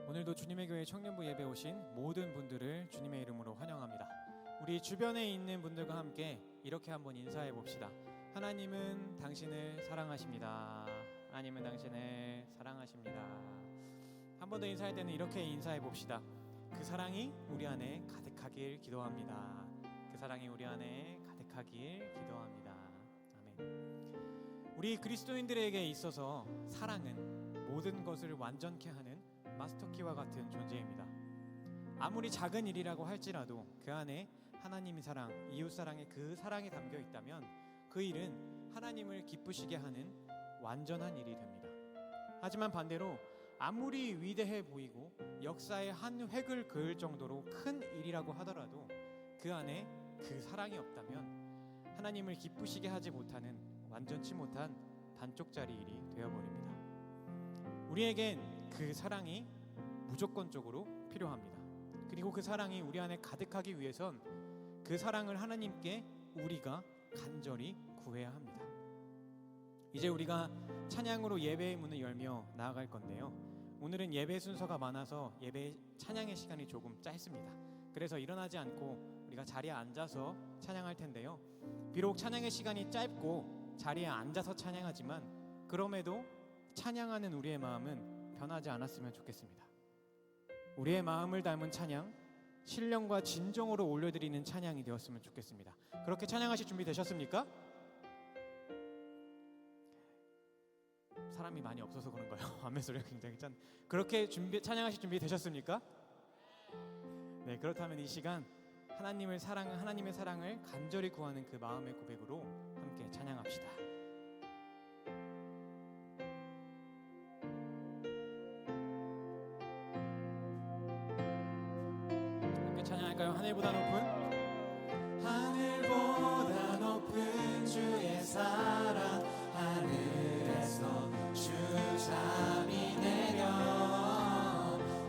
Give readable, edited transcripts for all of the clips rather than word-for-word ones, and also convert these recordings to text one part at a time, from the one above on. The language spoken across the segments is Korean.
오늘도 주님의 교회 청년부 예배 오신 모든 분들을 주님의 이름으로 환영합니다. 우리 주변에 있는 분들과 함께 이렇게 한번 인사해 봅시다. 하나님은 당신을 사랑하십니다. 하나님은 당신을 사랑하십니다. 한 번 더 인사할 때는 이렇게 인사해 봅시다. 그 사랑이 우리 안에 가득하길 기도합니다. 그 사랑이 우리 안에 가득하길 기도합니다. 아멘. 우리 그리스도인들에게 있어서 사랑은 모든 것을 완전케 하는 마스터키와 같은 존재입니다. 아무리 작은 일이라고 할지라도 그 안에 하나님의 사랑, 이웃사랑의 그 사랑이 담겨 있다면 그 일은 하나님을 기쁘시게 하는 완전한 일이 됩니다. 하지만 반대로 아무리 위대해 보이고 역사의 한 획을 그을 정도로 큰 일이라고 하더라도 그 안에 그 사랑이 없다면 하나님을 기쁘시게 하지 못하는 완전치 못한 반쪽짜리 일이 되어버립니다. 우리에겐 그 사랑이 무조건적으로 필요합니다. 그리고 그 사랑이 우리 안에 가득하기 위해선 그 사랑을 하나님께 우리가 간절히 구해야 합니다. 이제 우리가 찬양으로 예배의 문을 열며 나아갈 건데요, 오늘은 예배 순서가 많아서 예배 찬양의 시간이 조금 짧습니다. 그래서 일어나지 않고 우리가 자리에 앉아서 찬양할 텐데요, 비록 찬양의 시간이 짧고 자리에 앉아서 찬양하지만 그럼에도 찬양하는 우리의 마음은 변하지 않았으면 좋겠습니다. 우리의 마음을 담은 찬양, 신령과 진정으로 올려드리는 찬양이 되었으면 좋겠습니다. 그렇게 찬양하실 준비 되셨습니까? 사람이 많이 없어서 그런가요? 아멘 소리가 굉장히 그렇게 찬양하실 준비 되셨습니까? 네, 그렇다면 이 시간 하나님의 사랑을 간절히 구하는 그 마음의 고백으로 함께 찬양합시다. 찬양할까요? 하늘보다 높은 주의 사랑, 하늘에서 주 잠이 내려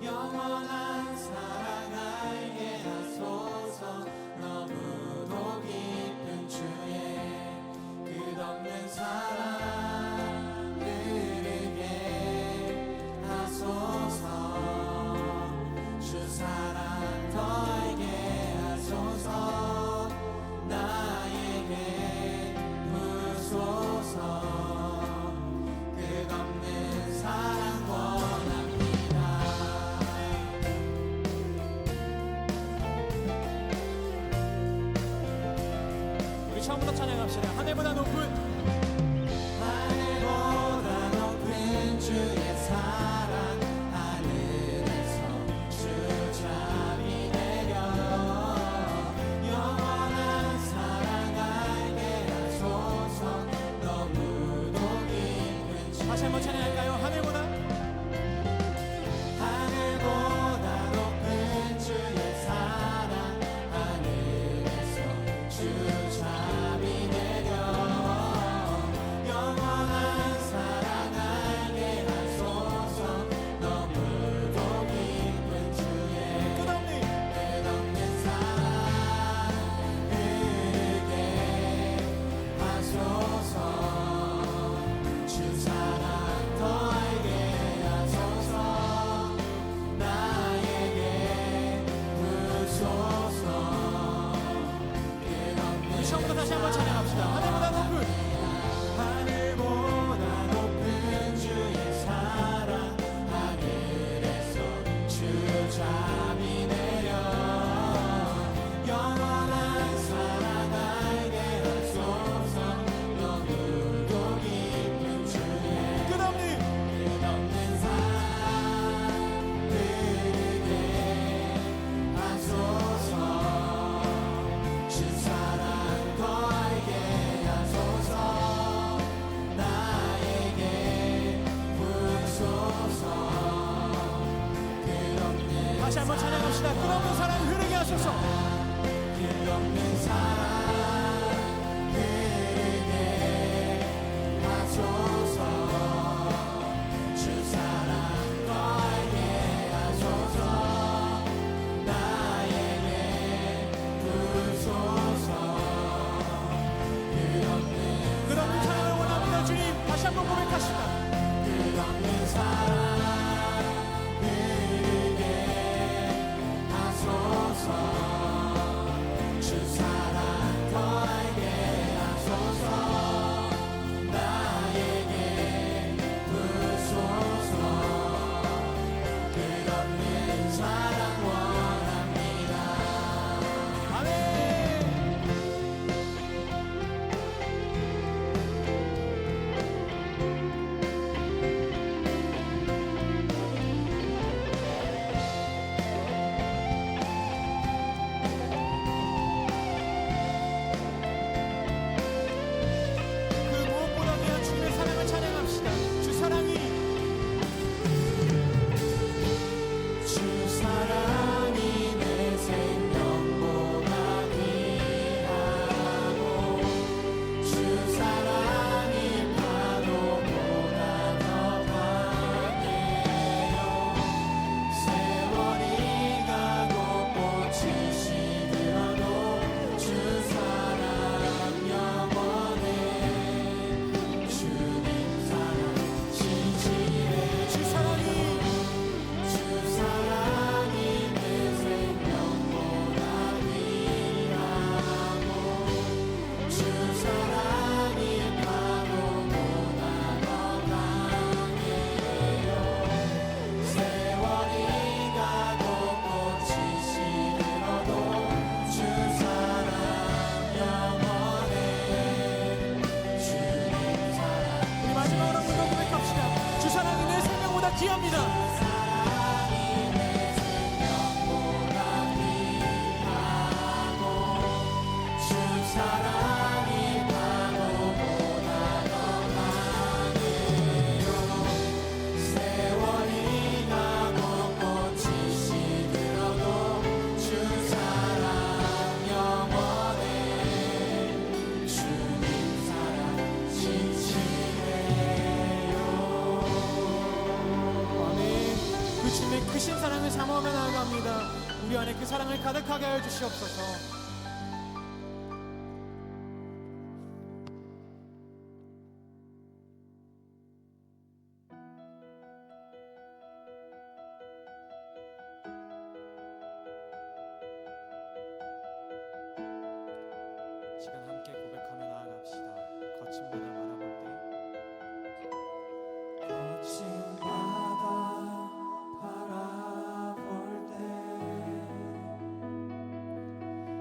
영원한 사랑 알게 하소서. 너무도 깊은 주의 끝없는 사랑 흐르게 하소서. 주 사랑 더 알게 하소서. 나에게 부소서. 끝없는 사랑 원합니다. 우리 처음부터 찬양합시다. 하늘보다 높은 주의 사랑, 하늘에서 주 잠이 내려 영원한 사랑 알게 하소서. 너무도 깊은 주. 다시 한번 찬양할까요? 하늘보다 높은 주의 사랑, 하늘에서 주 잠이 내려 영원한 사랑 알게 하소서. 너무도 깊은 주의 끝없는 사랑 흐르게 하소서. 주 사랑 더 알게 하소서. 나에게 부소서. 끝없는 처음부터 다시 한번 찬양합시다. 하늘보다 높은 주의 사랑, 하늘에서 주 잠이 내려 영원한 사랑 알게 하소서. 너무도 깊은 주의 끝없는 사랑 흐르게 하소서. 주 사랑 더 알게 하소서. 나에게 부소서. 끝없는 다시 한번 찬양합시다. 끝없는 사랑 흐르게 하소서. 끝없는 사랑 흐르게 하소서. 주 사랑 더 알게 하소서. 나에게 부소서. 끝없는 사랑을 원합니다. 주님, 다시 한번 고백하시다. 끝없는 사랑 흐르게 그 주님의 크신 사랑을 사모하며 나아갑니다. 우리 안에 그 사랑을 가득하게 하여 주시옵소서. 시간 함께 고백하며 나아갑시다. 거친 바다 바라볼 때, 거친 바다 바라볼 때,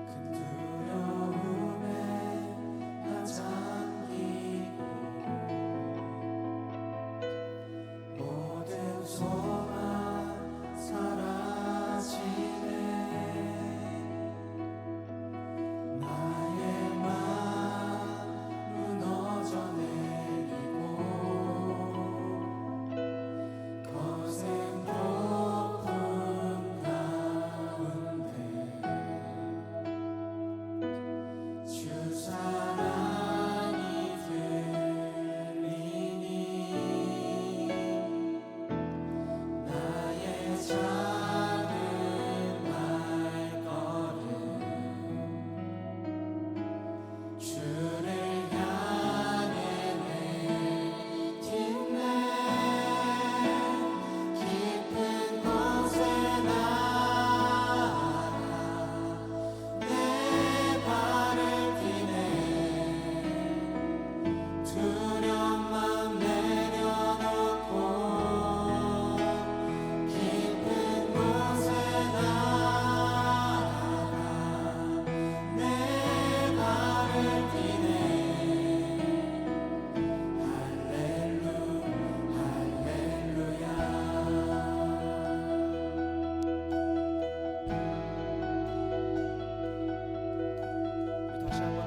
큰 두려움에 나 잠기고 모든 소망 사라지네.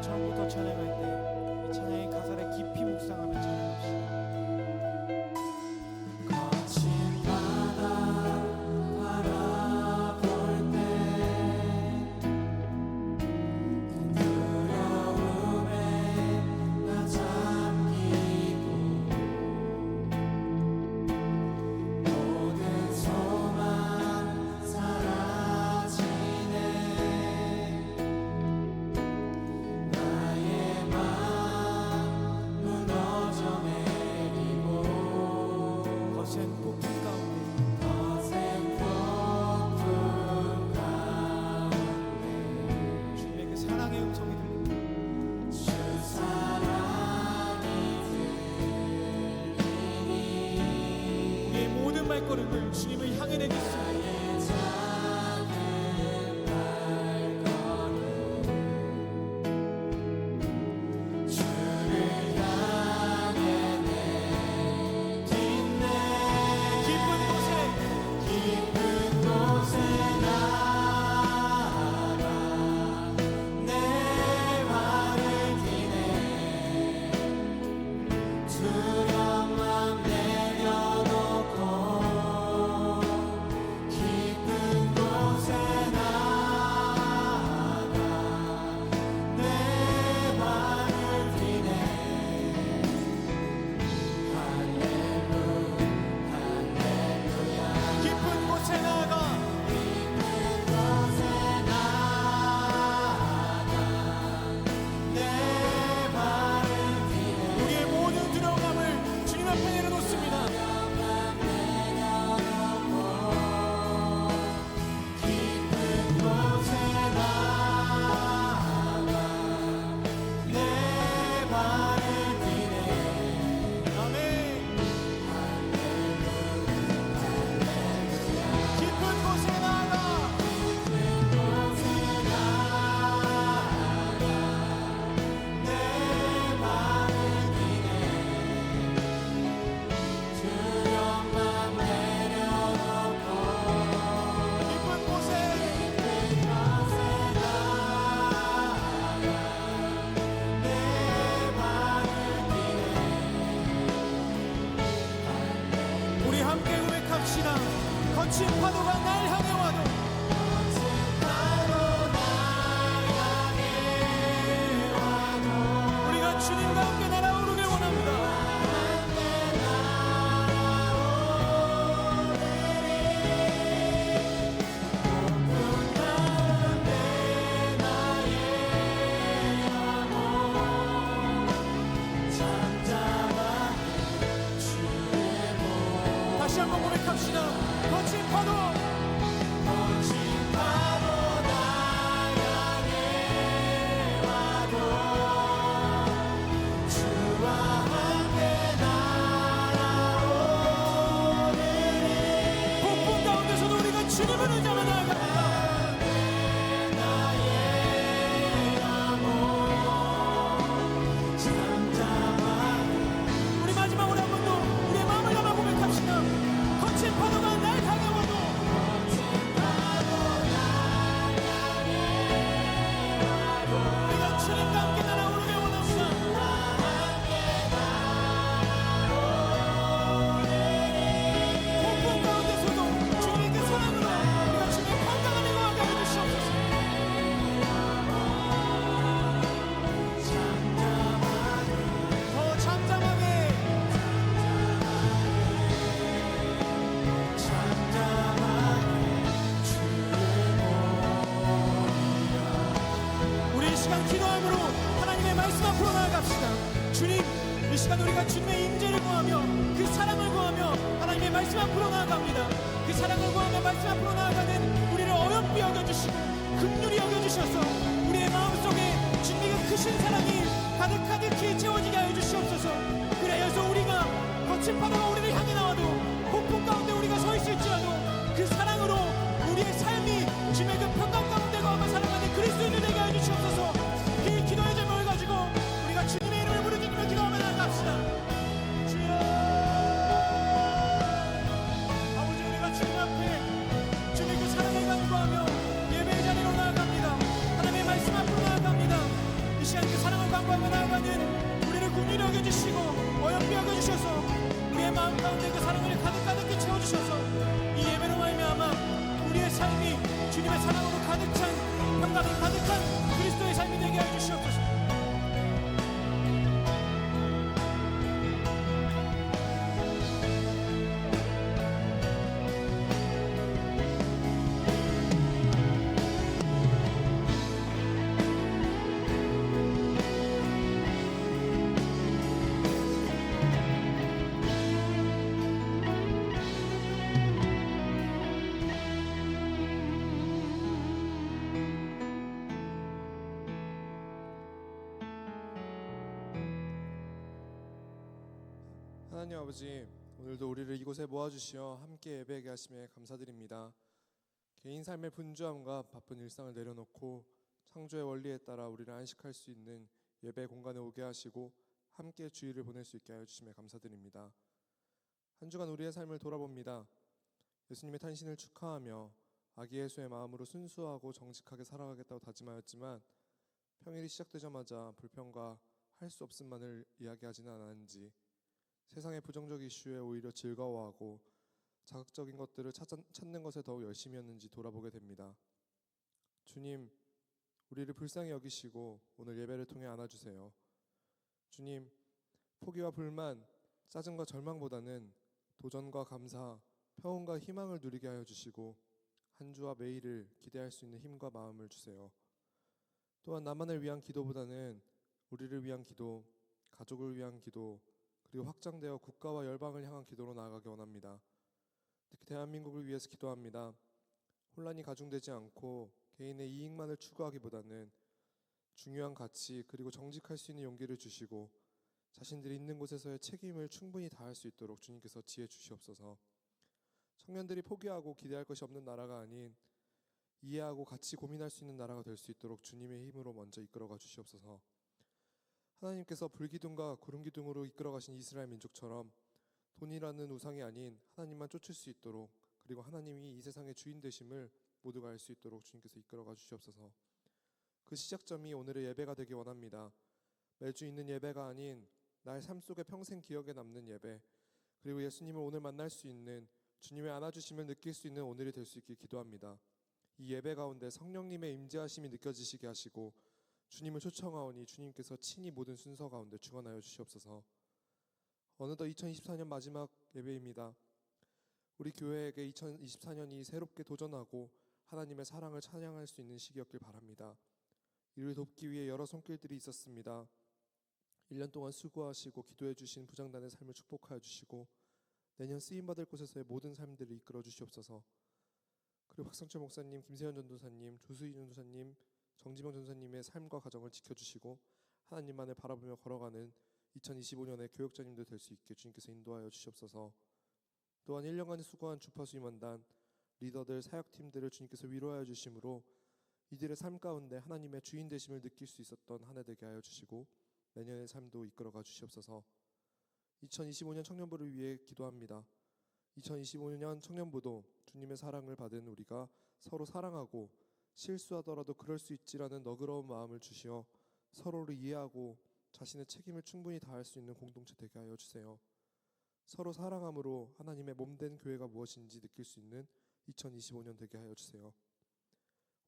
처음부터 찬양할 때 이 찬양의 가사를 깊이 묵상하며 찬양합시다. 거친 바다 바라볼 때, 큰 두려움에 나 잠기고 모든 소망 사라지네. 거센 폭풍 가운데 주님의 그 사랑의 음성이 들립니다. 주 사랑이 들리니 우리의 모든 발걸음을 주님을 향해 내겠습니다. 거친 파도가 날 향해 와도 우리가 주님과 함께 날아오르길 원합니다. 하나님 아버지, 오늘도 우리를 이곳에 모아주시어 함께 예배하게 하심에 감사드립니다. 개인 삶의 분주함과 바쁜 일상을 내려놓고 창조의 원리에 따라 우리를 안식할 수 있는 예배 공간에 오게 하시고 함께 주일을 보낼 수 있게 하여 주심에 감사드립니다. 한 주간 우리의 삶을 돌아봅니다. 예수님의 탄신을 축하하며 아기 예수의 마음으로 순수하고 정직하게 살아가겠다고 다짐하였지만 평일이 시작되자마자 불평과 할 수 없음만을 이야기하지는 않았는지 세상의 부정적 이슈에 오히려 즐거워하고 자극적인 것들을 찾는 것에 더욱 열심이었는지 돌아보게 됩니다. 주님, 우리를 불쌍히 여기시고 오늘 예배를 통해 안아주세요. 주님, 포기와 불만, 짜증과 절망보다는 도전과 감사, 평온과 희망을 누리게 하여 주시고 한 주와 매일을 기대할 수 있는 힘과 마음을 주세요. 또한 나만을 위한 기도보다는 우리를 위한 기도, 가족을 위한 기도, 그리고 확장되어 국가와 열방을 향한 기도로 나아가기 원합니다. 특히 대한민국을 위해서 기도합니다. 혼란이 가중되지 않고 개인의 이익만을 추구하기보다는 중요한 가치 그리고 정직할 수 있는 용기를 주시고 자신들이 있는 곳에서의 책임을 충분히 다할 수 있도록 주님께서 지혜 주시옵소서. 청년들이 포기하고 기대할 것이 없는 나라가 아닌 이해하고 같이 고민할 수 있는 나라가 될 수 있도록 주님의 힘으로 먼저 이끌어가 주시옵소서. 하나님께서 불기둥과 구름기둥으로 이끌어가신 이스라엘 민족처럼 돈이라는 우상이 아닌 하나님만 쫓을 수 있도록, 그리고 하나님이 이 세상의 주인 되심을 모두가 알 수 있도록 주님께서 이끌어가 주시옵소서. 그 시작점이 오늘의 예배가 되기 원합니다. 매주 있는 예배가 아닌 나의 삶 속에 평생 기억에 남는 예배, 그리고 예수님을 오늘 만날 수 있는, 주님의 안아주심을 느낄 수 있는 오늘이 될 수 있길 기도합니다. 이 예배 가운데 성령님의 임재하심이 느껴지시게 하시고 주님을 초청하오니 주님께서 친히 모든 순서 가운데 주관하여 주시옵소서. 어느덧 2024년 마지막 예배입니다. 우리 교회에게 2024년이 새롭게 도전하고 하나님의 사랑을 찬양할 수 있는 시기였길 바랍니다. 이를 돕기 위해 여러 손길들이 있었습니다. 1년 동안 수고하시고 기도해 주신 부장단의 삶을 축복하여 주시고 내년 쓰임받을 곳에서의 모든 삶들을 이끌어 주시옵소서. 그리고 박상철 목사님, 김세현 전도사님, 조수희 전도사님, 정지명 전도사님의 삶과 가정을 지켜주시고 하나님만을 바라보며 걸어가는 2025년의 교역자님들 될 수 있게 주님께서 인도하여 주시옵소서. 또한 1년간 수고한 주파수 임원단, 리더들, 사역팀들을 주님께서 위로하여 주심으로 이들의 삶 가운데 하나님의 주인 되심을 느낄 수 있었던 한 해 되게 하여 주시고 내년의 삶도 이끌어가 주시옵소서. 2025년 청년부를 위해 기도합니다. 2025년 청년부도 주님의 사랑을 받은 우리가 서로 사랑하고 실수하더라도 그럴 수 있지라는 너그러운 마음을 주시어 서로를 이해하고 자신의 책임을 충분히 다할 수 있는 공동체 되게 하여 주세요. 서로 사랑함으로 하나님의 몸된 교회가 무엇인지 느낄 수 있는 2025년 되게 하여 주세요.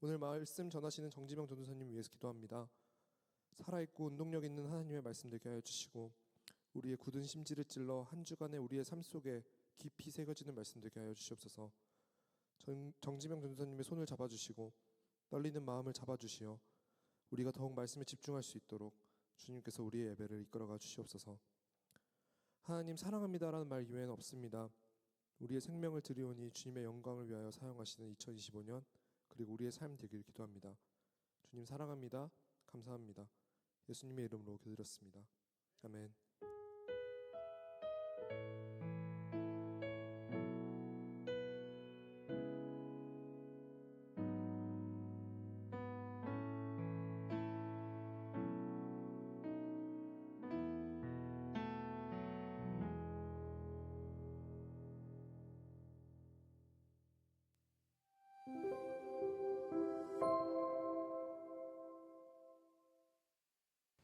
오늘 말씀 전하시는 정지명 전도사님 위해서 기도합니다. 살아있고 운동력 있는 하나님의 말씀 되게 하여 주시고 우리의 굳은 심지를 찔러 한 주간의 우리의 삶 속에 깊이 새겨지는 말씀 되게 하여 주시옵소서. 정지명 전도사님의 손을 잡아주시고 떨리는 마음을 잡아주시어 우리가 더욱 말씀에 집중할 수 있도록 주님께서 우리의 예배를 이끌어가 주시옵소서. 하나님 사랑합니다라는 말 이외에는 없습니다. 우리의 생명을 드리오니 주님의 영광을 위하여 사용하시는 2025년 그리고 우리의 삶 되기를 기도합니다. 주님 사랑합니다. 감사합니다. 예수님의 이름으로 기도드렸습니다. 아멘.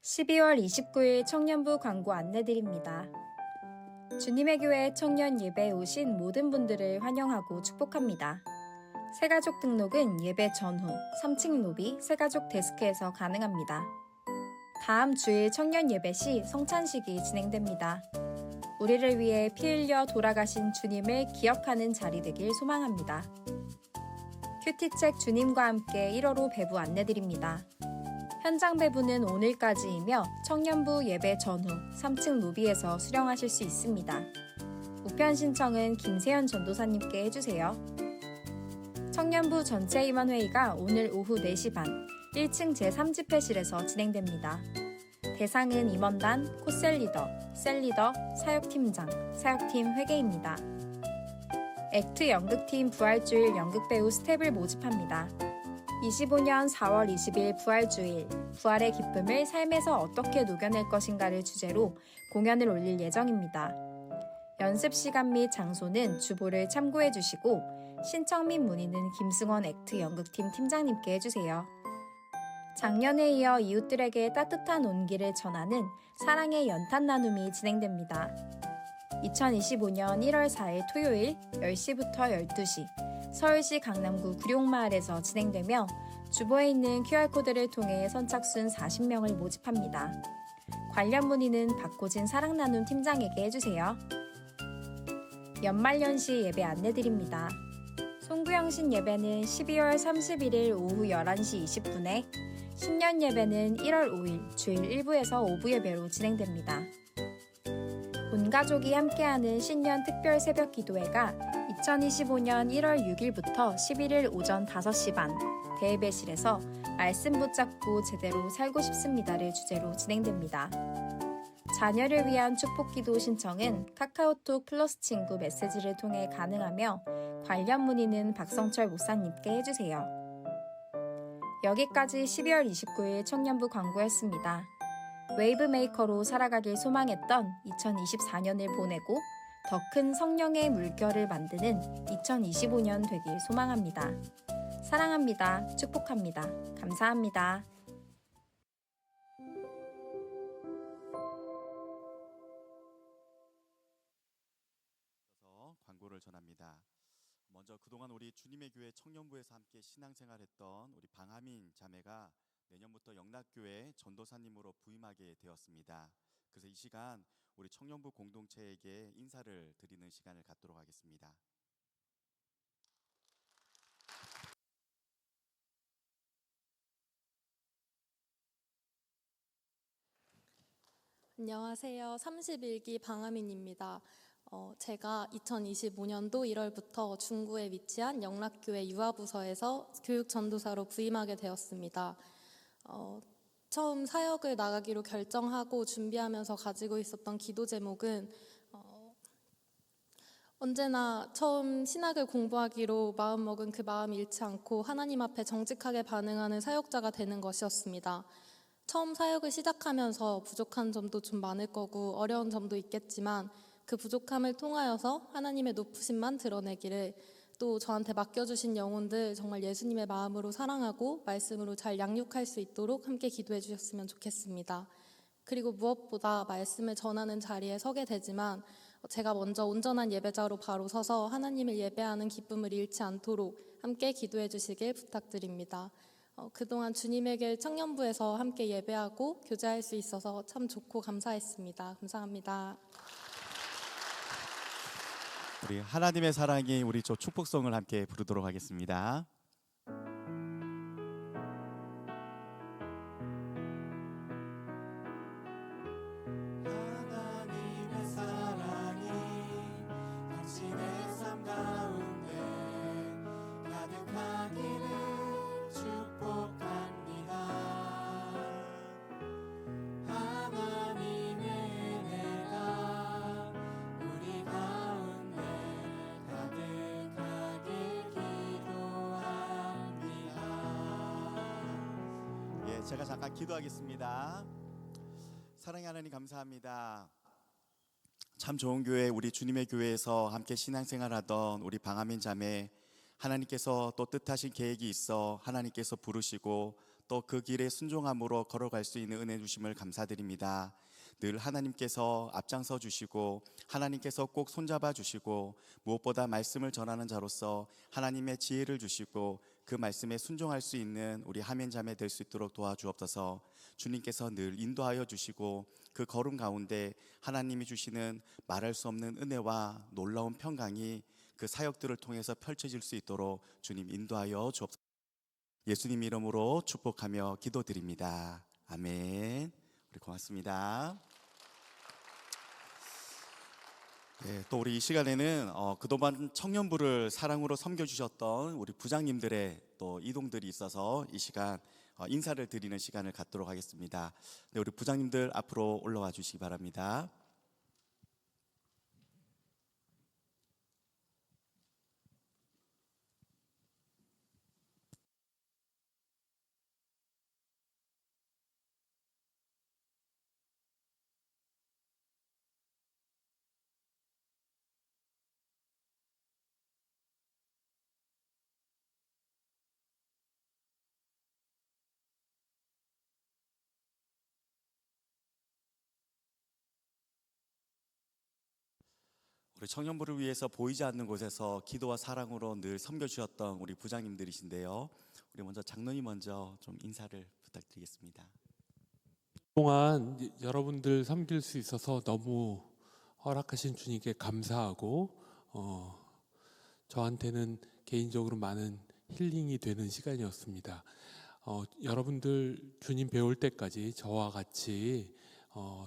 (12월 29일) 청년부 광고 안내드립니다. 주님의 교회 청년 예배에 오신 모든 분들을 환영하고 축복합니다. 새가족 등록은 예배 전후 3층 로비 새가족 데스크에서 가능합니다. 다음 주일 청년 예배 시 성찬식이 진행됩니다. 우리를 위해 피 흘려 돌아가신 주님을 기억하는 자리 되길 소망합니다. 큐티책 주님과 함께 1호로 배부 안내드립니다. 현장 배부는 오늘까지이며 청년부 예배 전후 3층 로비에서 수령하실 수 있습니다. 우편 신청은 김세현 전도사님께 해주세요. 청년부 전체 임원회의가 오늘 오후 4시 반 1층 제3집회실에서 진행됩니다. 대상은 임원단, 코셀리더, 셀리더, 사역팀장, 사역팀 회계입니다. 액트 연극팀 부활주일 연극배우 스텝을 모집합니다. 25년 4월 20일 부활주일, 부활의 기쁨을 삶에서 어떻게 녹여낼 것인가를 주제로 공연을 올릴 예정입니다. 연습 시간 및 장소는 주보를 참고해 주시고 신청 및 문의는 김승원 액트 연극팀 팀장님께 해주세요. 작년에 이어 이웃들에게 따뜻한 온기를 전하는 사랑의 연탄 나눔이 진행됩니다. 2025년 1월 4일 토요일 10시부터 12시 서울시 강남구 구룡마을에서 진행되며 주보에 있는 QR코드를 통해 선착순 40명을 모집합니다. 관련 문의는 박호진 사랑나눔 팀장에게 해주세요. 연말연시 예배 안내드립니다. 송구영신 예배는 12월 31일 오후 11시 20분에, 신년 예배는 1월 5일 주일 1부에서 5부 예배로 진행됩니다. 온 가족이 함께하는 신년 특별 새벽 기도회가 2025년 1월 6일부터 11일 오전 5시 반 대예배실에서 말씀 붙잡고 제대로 살고 싶습니다를 주제로 진행됩니다. 자녀를 위한 축복기도 신청은 카카오톡 플러스 친구 메시지를 통해 가능하며 관련 문의는 박성철 목사님께 해주세요. 여기까지 12월 29일 청년부 광고였습니다. 웨이브메이커로 살아가길 소망했던 2024년을 보내고 더 큰 성령의 물결을 만드는 2025년 되길 소망합니다. 사랑합니다. 축복합니다. 감사합니다. 광고를 전합니다. 먼저 그동안 우리 주님의 교회 청년부에서 함께 신앙생활했던 우리 방하민 자매가 내년부터 영락교회 전도사님으로 부임하게 되었습니다. 그래서 이 시간 우리 청년부 공동체에게 인사를 드리는 시간을 갖도록 하겠습니다. 안녕하세요. 31기 방하민입니다. 제가 2025년도 1월부터 중구에 위치한 영락교회 유아부서에서 교육전도사로 부임하게 되었습니다. 처음 사역을 나가기로 결정하고 준비하면서 가지고 있었던 기도 제목은 언제나 처음 신학을 공부하기로 마음먹은 그 마음이 잃지 않고 하나님 앞에 정직하게 반응하는 사역자가 되는 것이었습니다. 처음 사역을 시작하면서 부족한 점도 좀 많을 거고 어려운 점도 있겠지만 그 부족함을 통하여서 하나님의 높으심만 드러내기를, 또 저한테 맡겨주신 영혼들 정말 예수님의 마음으로 사랑하고 말씀으로 잘 양육할 수 있도록 함께 기도해 주셨으면 좋겠습니다. 그리고 무엇보다 말씀을 전하는 자리에 서게 되지만 제가 먼저 온전한 예배자로 바로 서서 하나님을 예배하는 기쁨을 잃지 않도록 함께 기도해 주시길 부탁드립니다. 그동안 주님의 교회 청년부에서 함께 예배하고 교제할 수 있어서 참 좋고 감사했습니다. 감사합니다. 우리 하나님의 사랑이 우리 저 축복송을 함께 부르도록 하겠습니다. 하나님의 사랑이 당신의 삶 가운데 가득하기를 축복합니다. 하나님의 은혜가 우리 가운데 가득하길 기도합니다. 예, 제가 잠깐 기도하겠습니다. 사랑의 하나님 감사합니다. 참 좋은 교회, 우리 주님의 교회에서 함께 신앙생활하던 우리 방아민 자매, 하나님께서 또 뜻하신 계획이 있어 하나님께서 부르시고 또 그 길에 순종함으로 걸어갈 수 있는 은혜 주심을 감사드립니다. 늘 하나님께서 앞장서 주시고 하나님께서 꼭 손잡아 주시고 무엇보다 말씀을 전하는 자로서 하나님의 지혜를 주시고 그 말씀에 순종할 수 있는 우리 하민 자매 될 수 있도록 도와주옵소서. 주님께서 늘 인도하여 주시고 그 걸음 가운데 하나님이 주시는 말할 수 없는 은혜와 놀라운 평강이 그 사역들을 통해서 펼쳐질 수 있도록 주님 인도하여 주옵소서. 예수님 이름으로 축복하며 기도드립니다. 아멘. 우리 고맙습니다. 네, 또 우리 이 시간에는 그동안 청년부를 사랑으로 섬겨주셨던 우리 부장님들의 또 이동들이 있어서 이 시간 인사를 드리는 시간을 갖도록 하겠습니다. 네, 우리 부장님들 앞으로 올라와 주시기 바랍니다. 우리 청년부를 위해서 보이지 않는 곳에서 기도와 사랑으로 늘 섬겨주셨던 우리 부장님들이신데요. 우리 먼저 장로님 먼저 좀 인사를 부탁드리겠습니다. 동안 여러분들 섬길 수 있어서 너무 허락하신 주님께 감사하고 저한테는 개인적으로 많은 힐링이 되는 시간이었습니다. 여러분들 주님 배울 때까지 저와 같이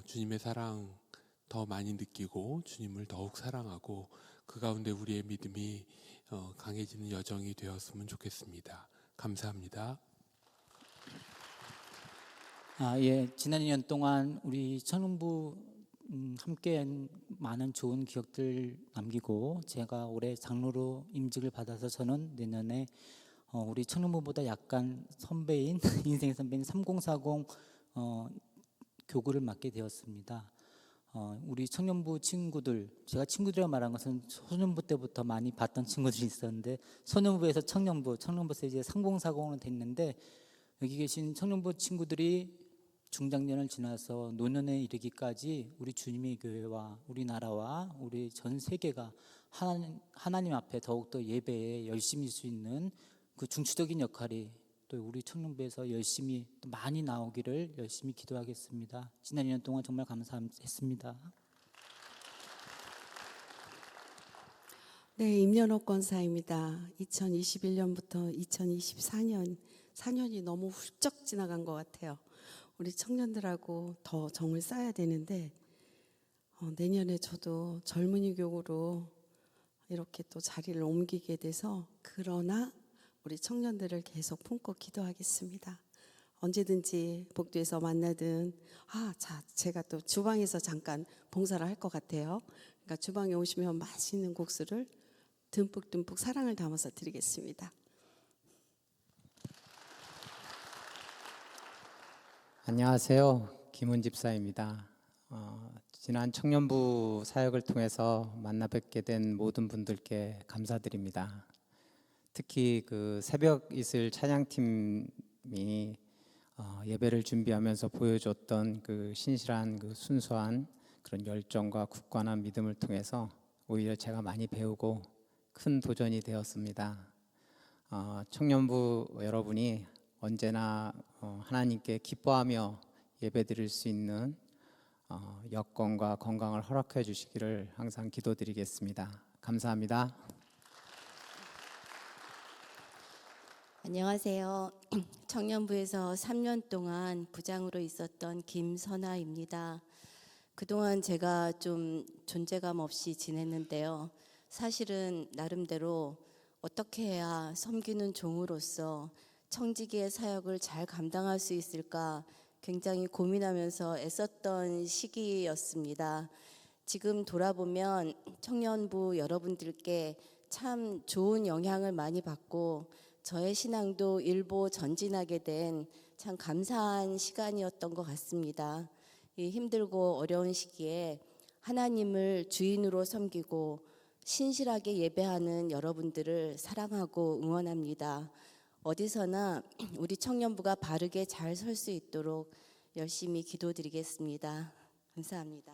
주님의 사랑 더 많이 느끼고 주님을 더욱 사랑하고 그 가운데 우리의 믿음이 강해지는 여정이 되었으면 좋겠습니다. 감사합니다. 지난 2년 동안 우리 청년부 함께 많은 좋은 기억들 남기고 제가 올해 장로로 임직을 받아서 저는 내년에 우리 청년부보다 약간 선배인 인생 선배인 3040 교구를 맡게 되었습니다. 우리 청년부 친구들, 제가 친구들이라고 말한 것은 소년부 때부터 많이 봤던 친구들이 있었는데 소년부에서 청년부에서 이제 3040으로 됐는데 여기 계신 청년부 친구들이 중장년을 지나서 노년에 이르기까지 우리 주님의 교회와 우리나라와 우리 전 세계가 하나님 앞에 더욱더 예배에 열심히 할 수 있는 그 중추적인 역할이 또 우리 청년부에서 열심히 또 많이 나오기를 열심히 기도하겠습니다. 지난 2년 동안 정말 감사했습니다. 네, 임연옥 권사입니다. 2021년부터 2024년 4년이 너무 훌쩍 지나간 것 같아요. 우리 청년들하고 더 정을 쌓아야 되는데 내년에 저도 젊은이 교구로 이렇게 또 자리를 옮기게 돼서, 그러나 우리 청년들을 계속 품고 기도하겠습니다. 언제든지 복도에서 만나든, 제가 또 주방에서 잠깐 봉사를 할 것 같아요. 그러니까 주방에 오시면 맛있는 국수를 듬뿍듬뿍 사랑을 담아서 드리겠습니다. 안녕하세요. 김훈 집사입니다. 지난 청년부 사역을 통해서 만나 뵙게 된 모든 분들께 감사드립니다. 특히 그 새벽 이슬 찬양팀이 예배를 준비하면서 보여줬던 그 신실한 그 순수한 그런 열정과 굳건한 믿음을 통해서 오히려 제가 많이 배우고 큰 도전이 되었습니다. 청년부 여러분이 언제나 하나님께 기뻐하며 예배드릴 수 있는 여건과 건강을 허락해 주시기를 항상 기도드리겠습니다. 감사합니다. 안녕하세요. 청년부에서 3년 동안 부장으로 있었던 김선아입니다. 그동안 제가 좀 존재감 없이 지냈는데요. 사실은 나름대로 어떻게 해야 섬기는 종으로서 청지기의 사역을 잘 감당할 수 있을까 굉장히 고민하면서 애썼던 시기였습니다. 지금 돌아보면 청년부 여러분들께 참 좋은 영향을 많이 받고 저의 신앙도 일부 전진하게 된 참 감사한 시간이었던 것 같습니다. 이 힘들고 어려운 시기에 하나님을 주인으로 섬기고 신실하게 예배하는 여러분들을 사랑하고 응원합니다. 어디서나 우리 청년부가 바르게 잘 설 수 있도록 열심히 기도드리겠습니다. 감사합니다.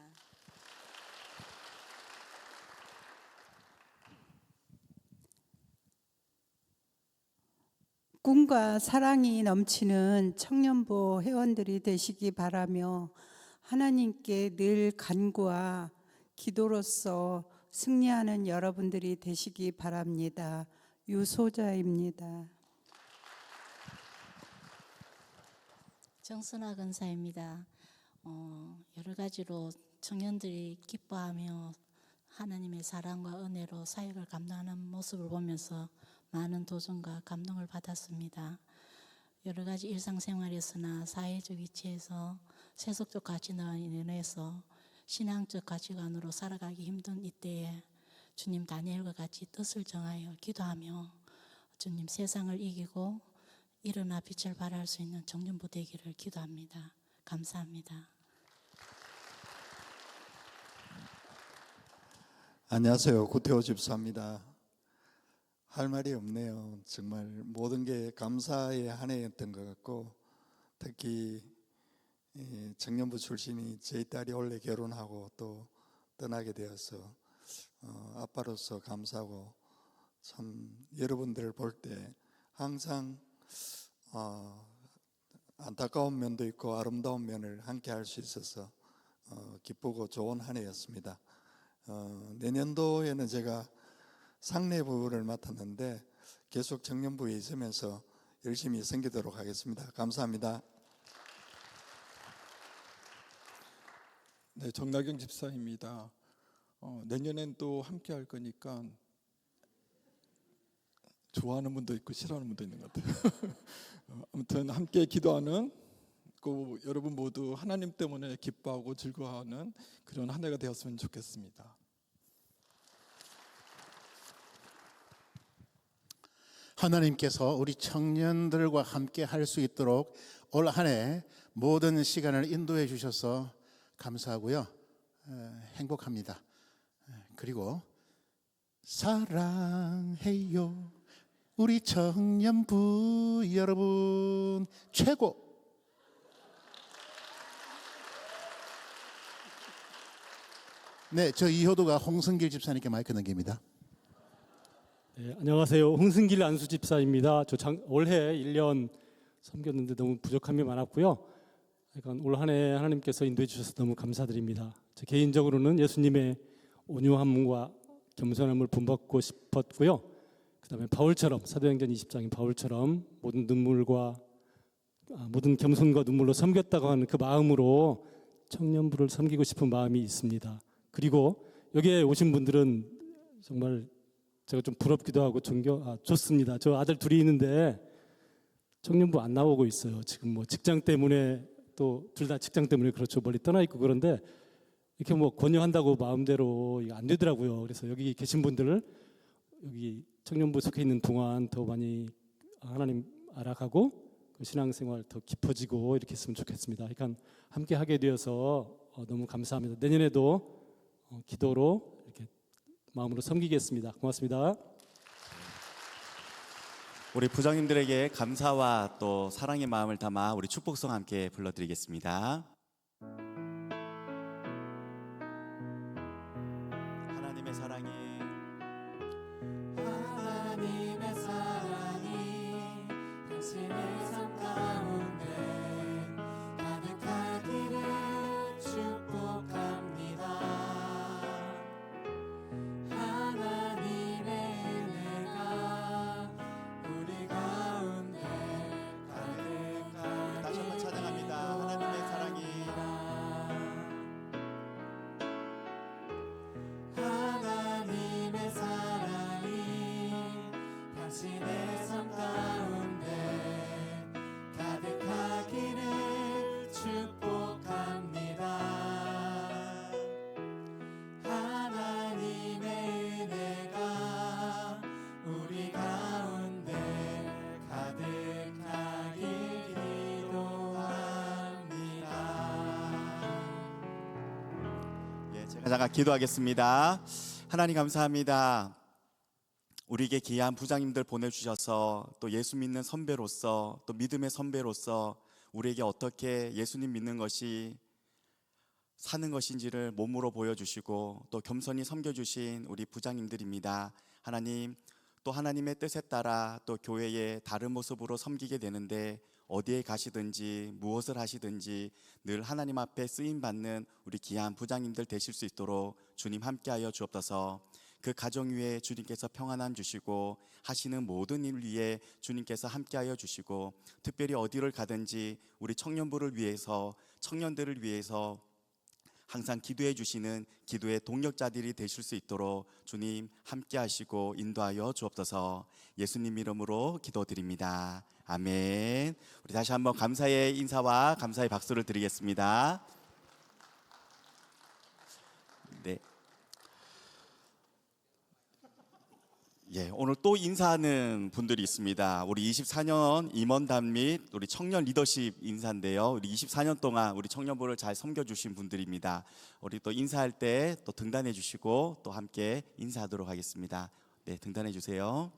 꿈과 사랑이 넘치는 청년부 회원들이 되시기 바라며 하나님께 늘 간구와 기도로서 승리하는 여러분들이 되시기 바랍니다. 유소자입니다. 정순아 권사입니다. 여러 가지로 청년들이 기뻐하며 하나님의 사랑과 은혜로 사역을 감당하는 모습을 보면서 많은 도전과 감동을 받았습니다. 여러 가지 일상생활에서나 사회적 위치에서 세속적 가치관으로 인해서 신앙적 가치관으로 살아가기 힘든 이때에 주님 다니엘과 같이 뜻을 정하여 기도하며 주님 세상을 이기고 일어나 빛을 발할 수 있는 청년부 되기를 기도합니다. 감사합니다. 안녕하세요. 구태호 집사입니다. 할 말이 없네요. 정말 모든 게 감사의 한 해였던 것 같고, 특히 청년부 출신이 제 딸이 원래 결혼하고 또 떠나게 되어서 아빠로서 감사하고, 참 여러분들을 볼 때 항상 안타까운 면도 있고 아름다운 면을 함께 할 수 있어서 기쁘고 좋은 한 해였습니다. 내년도에는 제가 상례부를 맡았는데 계속 청년부에 있으면서 열심히 섬기도록 하겠습니다. 감사합니다. 네, 정나경 집사입니다. 내년엔 또 함께 할 거니까 좋아하는 분도 있고 싫어하는 분도 있는 것 같아요. 아무튼 함께 기도하는 그 여러분 모두 하나님 때문에 기뻐하고 즐거워하는 그런 한 해가 되었으면 좋겠습니다. 하나님께서 우리 청년들과 함께 할 수 있도록 올 한 해 모든 시간을 인도해 주셔서 감사하고요. 행복합니다. 그리고 사랑해요. 우리 청년부 여러분 최고. 네, 저 이효도가 홍성길 집사님께 마이크 넘깁니다. 네, 안녕하세요. 홍승길 안수 집사입니다. 올해 1년 섬겼는데 너무 부족함이 많았고요. 그러니까 올 한 해 하나님께서 인도해 주셔서 너무 감사드립니다. 저 개인적으로는 예수님의 온유함과 겸손함을 본받고 싶었고요. 그다음에 바울처럼 사도행전 20장인 바울처럼 모든 눈물과 모든 겸손과 눈물로 섬겼다고 하는 그 마음으로 청년부를 섬기고 싶은 마음이 있습니다. 그리고 여기에 오신 분들은 정말 제가 좀 부럽기도 하고 좋습니다. 저 아들 둘이 있는데 청년부 안 나오고 있어요. 지금 뭐 직장 때문에 또 둘 다 직장 때문에 그렇죠. 멀리 떠나 있고 그런데 이렇게 뭐 권유한다고 마음대로 이게 안 되더라고요. 그래서 여기 계신 분들을 여기 청년부 속해 있는 동안 더 많이 하나님 알아가고 그 신앙생활 더 깊어지고 이렇게 했으면 좋겠습니다. 그러니까 함께 하게 되어서 너무 감사합니다. 내년에도 기도로 이렇게 마음으로 섬기겠습니다. 고맙습니다. 우리 부장님들에게 감사와 또 사랑의 마음을 담아 우리 축복성 함께 불러드리겠습니다. 하나님의 사랑이 당신의 삶 가운데 가득하기를 축복합니다. 하나님의 은혜가 우리 가운데 가득하기를. 다시 한번 찬양합니다. 하나님의 사랑이 하나님의 사랑이 당신의 삶 가운데 가득하기를 축복합니다. 하나님의 은혜가 우리 가운데 가득하길 기도합니다. 예, 제가 잠깐 기도하겠습니다. 하나님 감사합니다. 우리에게 귀한 부장님들 보내주셔서 또 예수 믿는 선배로서 또 믿음의 선배로서 우리에게 어떻게 예수님 믿는 것이 사는 것인지를 몸으로 보여주시고 또 겸손히 섬겨주신 우리 부장님들입니다. 하나님, 또 하나님의 뜻에 따라 또 교회의 다른 모습으로 섬기게 되는데 어디에 가시든지 무엇을 하시든지 늘 하나님 앞에 쓰임받는 우리 귀한 부장님들 되실 수 있도록 주님 함께하여 주옵소서. 그 가정 위에 주님께서 평안함 주시고 하시는 모든 일 위에 주님께서 함께하여 주시고 특별히 어디를 가든지 우리 청년부를 위해서 청년들을 위해서 항상 기도해 주시는 기도의 동력자들이 되실 수 있도록 주님 함께하시고 인도하여 주옵소서. 예수님 이름으로 기도드립니다. 아멘. 우리 다시 한번 감사의 인사와 감사의 박수를 드리겠습니다. 네. 예, 오늘 또 인사하는 분들이 있습니다. 우리 24년 임원단 및 우리 청년 리더십 인사인데요. 우리 24년 동안 우리 청년부를 잘 섬겨주신 분들입니다. 우리 또 인사할 때 또 등단해 주시고 또 함께 인사하도록 하겠습니다. 네, 등단해 주세요.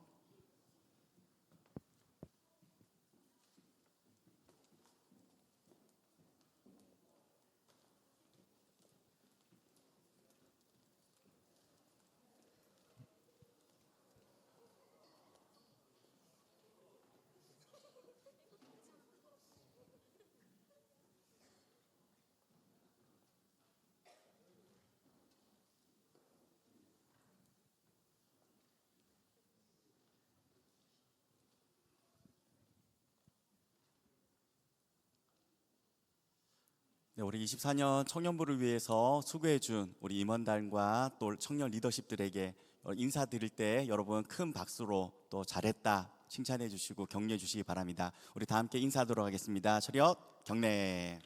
네, 우리 24년 청년부를 위해서 수고해준 우리 임원단과 또 청년 리더십들에게 인사드릴 때 여러분 큰 박수로 또 잘했다 칭찬해 주시고 격려해 주시기 바랍니다. 우리 다 함께 인사하도록 하겠습니다. 차렷 경례.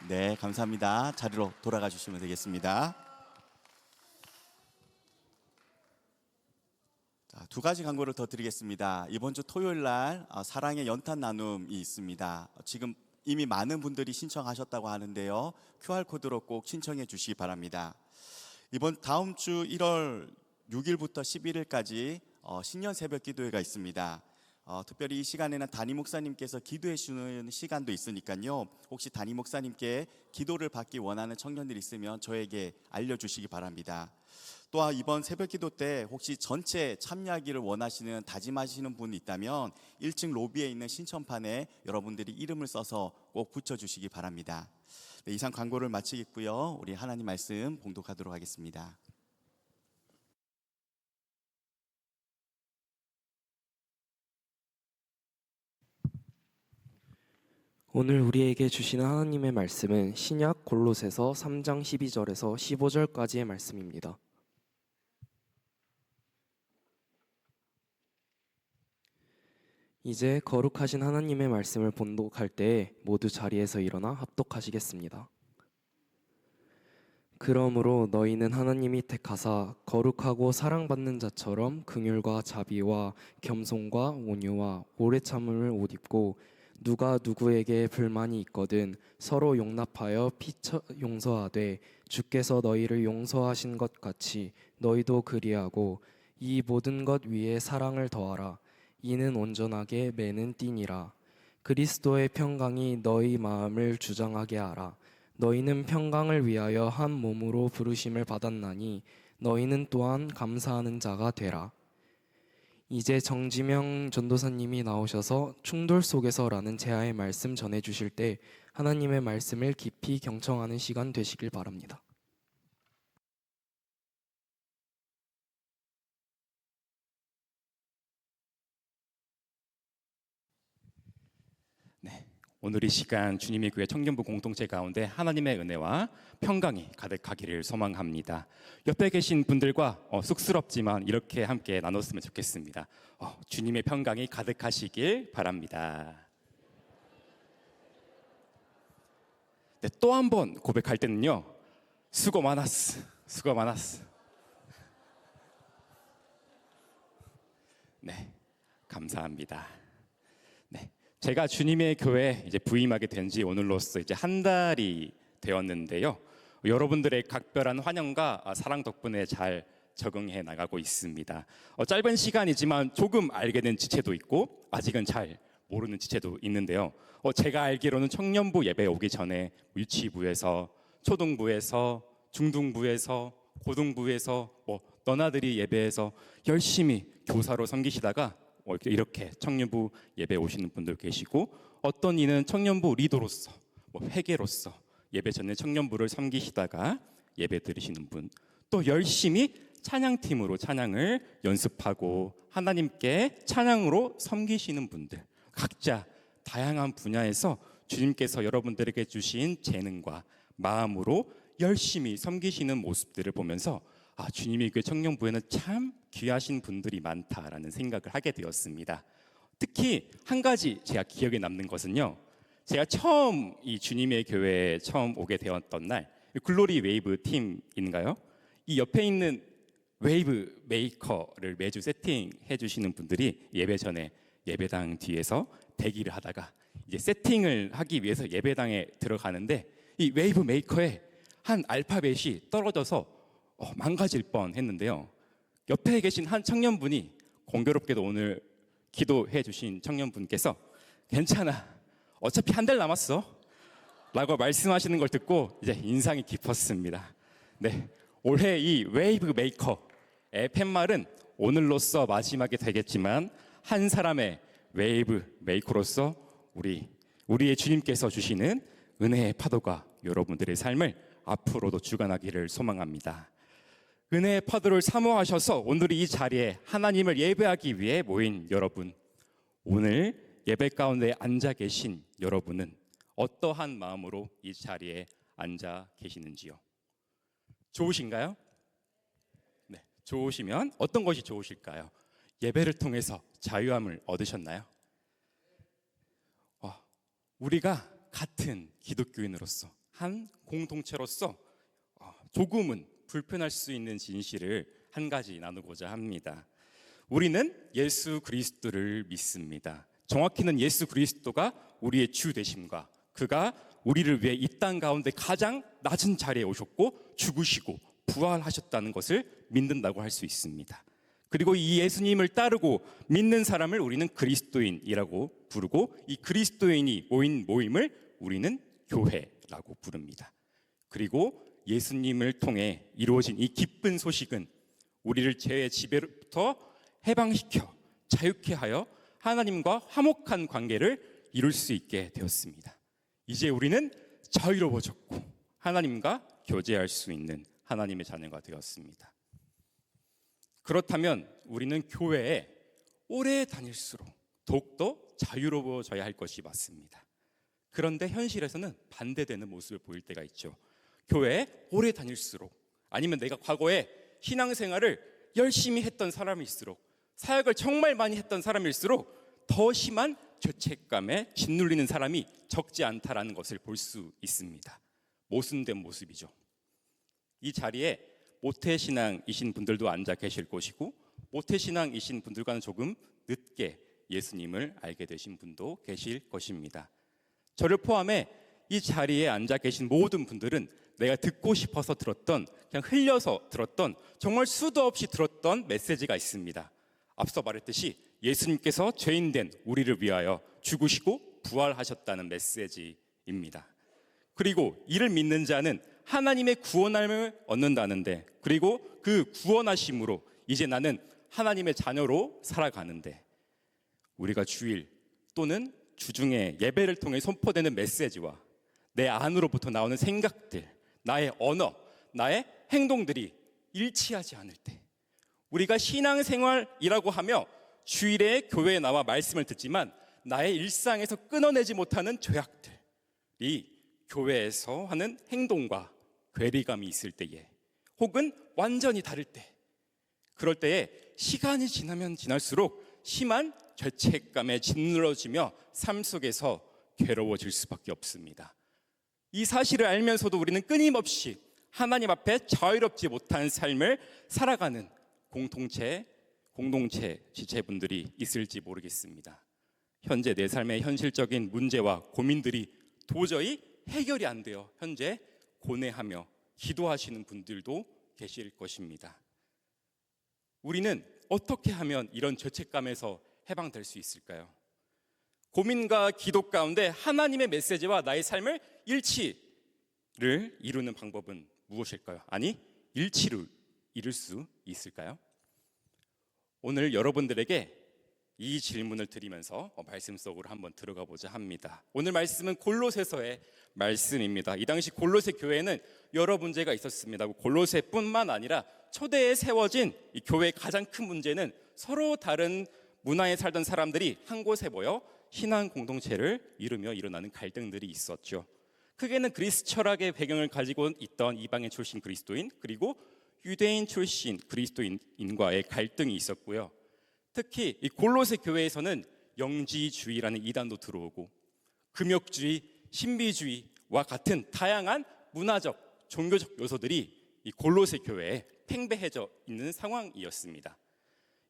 네, 감사합니다. 자리로 돌아가 주시면 되겠습니다. 두 가지 광고를 더 드리겠습니다. 이번 주 토요일 날 사랑의 연탄 나눔이 있습니다. 지금 이미 많은 분들이 신청하셨다고 하는데요. QR코드로 꼭 신청해 주시기 바랍니다. 이번 다음 주 1월 6일부터 11일까지 신년 새벽 기도회가 있습니다. 특별히 이 시간에는 담임 목사님께서 기도해 주는 시간도 있으니까요. 혹시 담임 목사님께 기도를 받기 원하는 청년들이 있으면 저에게 알려주시기 바랍니다. 또한 이번 새벽 기도 때 혹시 전체 참여하기를 원하시는 다짐하시는 분이 있다면 1층 로비에 있는 신청판에 여러분들이 이름을 써서 꼭 붙여주시기 바랍니다. 네, 이상 광고를 마치겠고요. 우리 하나님 말씀 봉독하도록 하겠습니다. 오늘 우리에게 주시는 하나님의 말씀은 신약 골로새서 3장 12절에서 15절까지의 말씀입니다. 이제 거룩하신 하나님의 말씀을 본독할 때에 모두 자리에서 일어나 합독하시겠습니다. 그러므로 너희는 하나님이 택하사 거룩하고 사랑받는 자처럼 긍휼과 자비와 겸손과 온유와 오래 참음을 옷 입고 누가 누구에게 불만이 있거든 서로 용납하여 피처 용서하되 주께서 너희를 용서하신 것 같이 너희도 그리하고 이 모든 것 위에 사랑을 더하라. 이는 온전하게 매는 띠니라. 그리스도의 평강이 너희 마음을 주장하게 하라. 너희는 평강을 위하여 한 몸으로 부르심을 받았나니 너희는 또한 감사하는 자가 되라. 이제 정지명 전도사님이 나오셔서 충돌 속에서라는 제아의 말씀 전해주실 때 하나님의 말씀을 깊이 경청하는 시간 되시길 바랍니다. 오늘 이 시간 주님의 교회 청년부 공동체 가운데 하나님의 은혜와 평강이 가득하기를 소망합니다. 옆에 계신 분들과 쑥스럽지만 이렇게 함께 나눴으면 좋겠습니다. 주님의 평강이 가득하시길 바랍니다. 네, 또 한 번 고백할 때는요. 수고 많았어. 수고 많았어. 네, 감사합니다. 네. 제가 주님의 교회에 이제 부임하게 된 지 오늘로써 이제 한 달이 되었는데요. 여러분들의 각별한 환영과 사랑 덕분에 잘 적응해 나가고 있습니다. 짧은 시간이지만 조금 알게 된 지체도 있고 아직은 잘 모르는 지체도 있는데요. 제가 알기로는 청년부 예배 오기 전에 유치부에서, 초등부에서, 중등부에서, 고등부에서 너나들이 예배에서 열심히 교사로 섬기시다가 이렇게 청년부 예배 오시는 분들 계시고, 어떤 이는 청년부 리더로서 회계로서 예배 전에 청년부를 섬기시다가 예배 드리시는 분, 또 열심히 찬양팀으로 찬양을 연습하고 하나님께 찬양으로 섬기시는 분들, 각자 다양한 분야에서 주님께서 여러분들에게 주신 재능과 마음으로 열심히 섬기시는 모습들을 보면서 주님의 교회 청년부에는 참 귀하신 분들이 많다라는 생각을 하게 되었습니다. 특히 한 가지 제가 기억에 남는 것은요, 제가 처음 이 주님의 교회에 처음 오게 되었던 날, 글로리 웨이브 팀인가요? 이 옆에 있는 웨이브 메이커를 매주 세팅해 주시는 분들이 예배 전에 예배당 뒤에서 대기를 하다가 이제 세팅을 하기 위해서 예배당에 들어가는데, 이 웨이브 메이커의 한 알파벳이 떨어져서 망가질 뻔 했는데요. 옆에 계신 한 청년분이 공교롭게도 오늘 기도해 주신 청년분께서 괜찮아, 어차피 한 달 남았어 라고 말씀하시는 걸 듣고 이제 인상이 깊었습니다. 네, 올해 이 웨이브 메이커의 팻말은 오늘로써 마지막이 되겠지만 한 사람의 웨이브 메이커로서 우리의 주님께서 주시는 은혜의 파도가 여러분들의 삶을 앞으로도 주관하기를 소망합니다. 은혜의 파도를 사모하셔서 오늘 이 자리에 하나님을 예배하기 위해 모인 여러분, 오늘 예배 가운데 앉아 계신 여러분은 어떠한 마음으로 이 자리에 앉아 계시는지요? 좋으신가요? 네, 좋으시면 어떤 것이 좋으실까요? 예배를 통해서 자유함을 얻으셨나요? 우리가 같은 기독교인으로서 한 공동체로서 조금은 불편할 수 있는 진실을 한 가지 나누고자 합니다. 우리는 예수 그리스도를 믿습니다. 정확히는 예수 그리스도가 우리의 주 되심과 그가 우리를 위해 이 땅 가운데 가장 낮은 자리에 오셨고 죽으시고 부활하셨다는 것을 믿는다고 할 수 있습니다. 그리고 이 예수님을 따르고 믿는 사람을 우리는 그리스도인이라고 부르고, 이 그리스도인이 모인 모임을 우리는 교회라고 부릅니다. 그리고 예수님을 통해 이루어진 이 기쁜 소식은 우리를 죄의 지배로부터 해방시켜 자유케 하여 하나님과 화목한 관계를 이룰 수 있게 되었습니다. 이제 우리는 자유로워졌고 하나님과 교제할 수 있는 하나님의 자녀가 되었습니다. 그렇다면 우리는 교회에 오래 다닐수록 더욱더 자유로워져야 할 것이 맞습니다. 그런데 현실에서는 반대되는 모습을 보일 때가 있죠. 교회에 오래 다닐수록, 아니면 내가 과거에 신앙생활을 열심히 했던 사람일수록, 사역을 정말 많이 했던 사람일수록 더 심한 죄책감에 짓눌리는 사람이 적지 않다라는 것을 볼 수 있습니다. 모순된 모습이죠. 이 자리에 모태신앙이신 분들도 앉아 계실 것이고, 모태신앙이신 분들과는 조금 늦게 예수님을 알게 되신 분도 계실 것입니다. 저를 포함해 이 자리에 앉아 계신 모든 분들은 내가 듣고 싶어서 들었던, 그냥 흘려서 들었던, 정말 수도 없이 들었던 메시지가 있습니다. 앞서 말했듯이 예수님께서 죄인된 우리를 위하여 죽으시고 부활하셨다는 메시지입니다. 그리고 이를 믿는 자는 하나님의 구원함을 얻는다는데, 그리고 그 구원하심으로 이제 나는 하나님의 자녀로 살아가는데, 우리가 주일 또는 주중에 예배를 통해 선포되는 메시지와 내 안으로부터 나오는 생각들, 나의 언어, 나의 행동들이 일치하지 않을 때, 우리가 신앙생활이라고 하며 주일에 교회에 나와 말씀을 듣지만 나의 일상에서 끊어내지 못하는 죄악들이 교회에서 하는 행동과 괴리감이 있을 때에, 혹은 완전히 다를 때, 그럴 때에 시간이 지나면 지날수록 심한 죄책감에 짓눌러지며 삶 속에서 괴로워질 수밖에 없습니다. 이 사실을 알면서도 우리는 끊임없이 하나님 앞에 자유롭지 못한 삶을 살아가는 공동체 지체분들이 있을지 모르겠습니다. 현재 내 삶의 현실적인 문제와 고민들이 도저히 해결이 안 되어 현재 고뇌하며 기도하시는 분들도 계실 것입니다. 우리는 어떻게 하면 이런 죄책감에서 해방될 수 있을까요? 고민과 기도 가운데 하나님의 메시지와 나의 삶을 일치를 이루는 방법은 무엇일까요? 아니, 일치를 이룰 수 있을까요? 오늘 여러분들에게 이 질문을 드리면서 말씀 속으로 한번 들어가 보자 합니다. 오늘 말씀은 골로새서의 말씀입니다. 이 당시 골로새 교회에는 여러 문제가 있었습니다. 골로새뿐만 아니라 초대에 세워진 이 교회의 가장 큰 문제는 서로 다른 문화에 살던 사람들이 한 곳에 모여 신앙 공동체를 이루며 일어나는 갈등들이 있었죠. 크게는 그리스 철학의 배경을 가지고 있던 이방인 출신 그리스도인, 그리고 유대인 출신 그리스도인과의 갈등이 있었고요. 특히 이 골로새 교회에서는 영지주의라는 이단도 들어오고, 금욕주의, 신비주의와 같은 다양한 문화적, 종교적 요소들이 이 골로새 교회에 팽배해져 있는 상황이었습니다.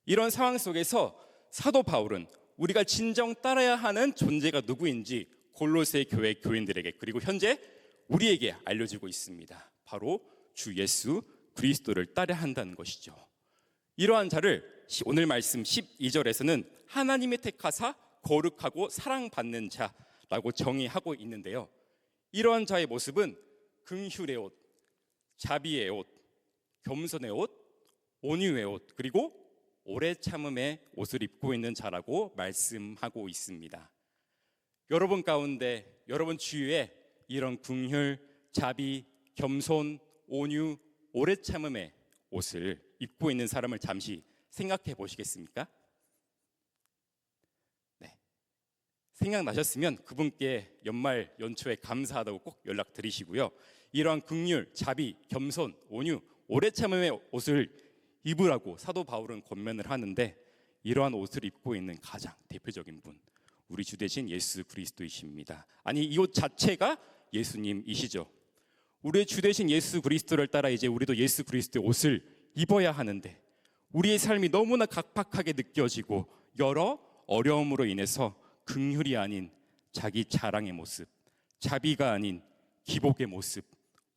이런 상황 속에서 사도 바울은 우리가 진정 따라야 하는 존재가 누구인지 골로새 교회 교인들에게, 그리고 현재 우리에게 알려주고 있습니다. 바로 주 예수 그리스도를 따라야 한다는 것이죠. 이러한 자를 오늘 말씀 12절에서는 하나님의 택하사 거룩하고 사랑받는 자라고 정의하고 있는데요. 이러한 자의 모습은 긍휼의 옷, 자비의 옷, 겸손의 옷, 온유의 옷, 그리고 오래 참음의 옷을 입고 있는 자라고 말씀하고 있습니다. 여러분 가운데, 여러분 주위에 이런 긍휼, 자비, 겸손, 온유, 오래 참음의 옷을 입고 있는 사람을 잠시 생각해 보시겠습니까? 네. 생각나셨으면 그분께 연말 연초에 감사하다고 꼭 연락드리시고요. 이러한 긍휼, 자비, 겸손, 온유, 오래 참음의 옷을 입으라고 사도 바울은 권면을 하는데, 이러한 옷을 입고 있는 가장 대표적인 분, 우리 주 대신 예수 그리스도이십니다. 아니, 이 옷 자체가 예수님이시죠. 우리의 주 대신 예수 그리스도를 따라 이제 우리도 예수 그리스도의 옷을 입어야 하는데, 우리의 삶이 너무나 각박하게 느껴지고 여러 어려움으로 인해서 긍휼이 아닌 자기 자랑의 모습, 자비가 아닌 기복의 모습,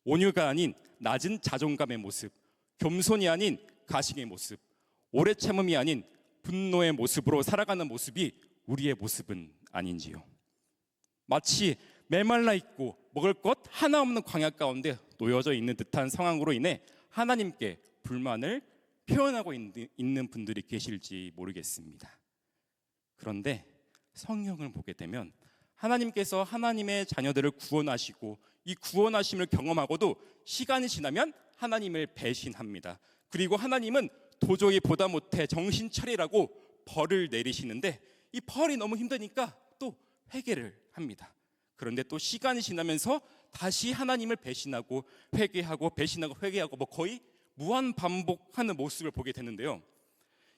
온유가 아닌 낮은 자존감의 모습, 겸손이 아닌 가식의 모습, 오래 참음이 아닌 분노의 모습으로 살아가는 모습이 우리의 모습은 아닌지요. 마치 메말라 있고 먹을 것 하나 없는 광야 가운데 놓여져 있는 듯한 상황으로 인해 하나님께 불만을 표현하고 있는 분들이 계실지 모르겠습니다. 그런데 성경을 보게 되면 하나님께서 하나님의 자녀들을 구원하시고 이 구원하심을 경험하고도 시간이 지나면 하나님을 배신합니다. 그리고 하나님은 도저히 보다 못해 정신 차리라고 벌을 내리시는데, 이 벌이 너무 힘드니까 또 회개를 합니다. 그런데 또 시간이 지나면서 다시 하나님을 배신하고 회개하고 배신하고 회개하고 뭐 거의 무한 반복하는 모습을 보게 되는데요.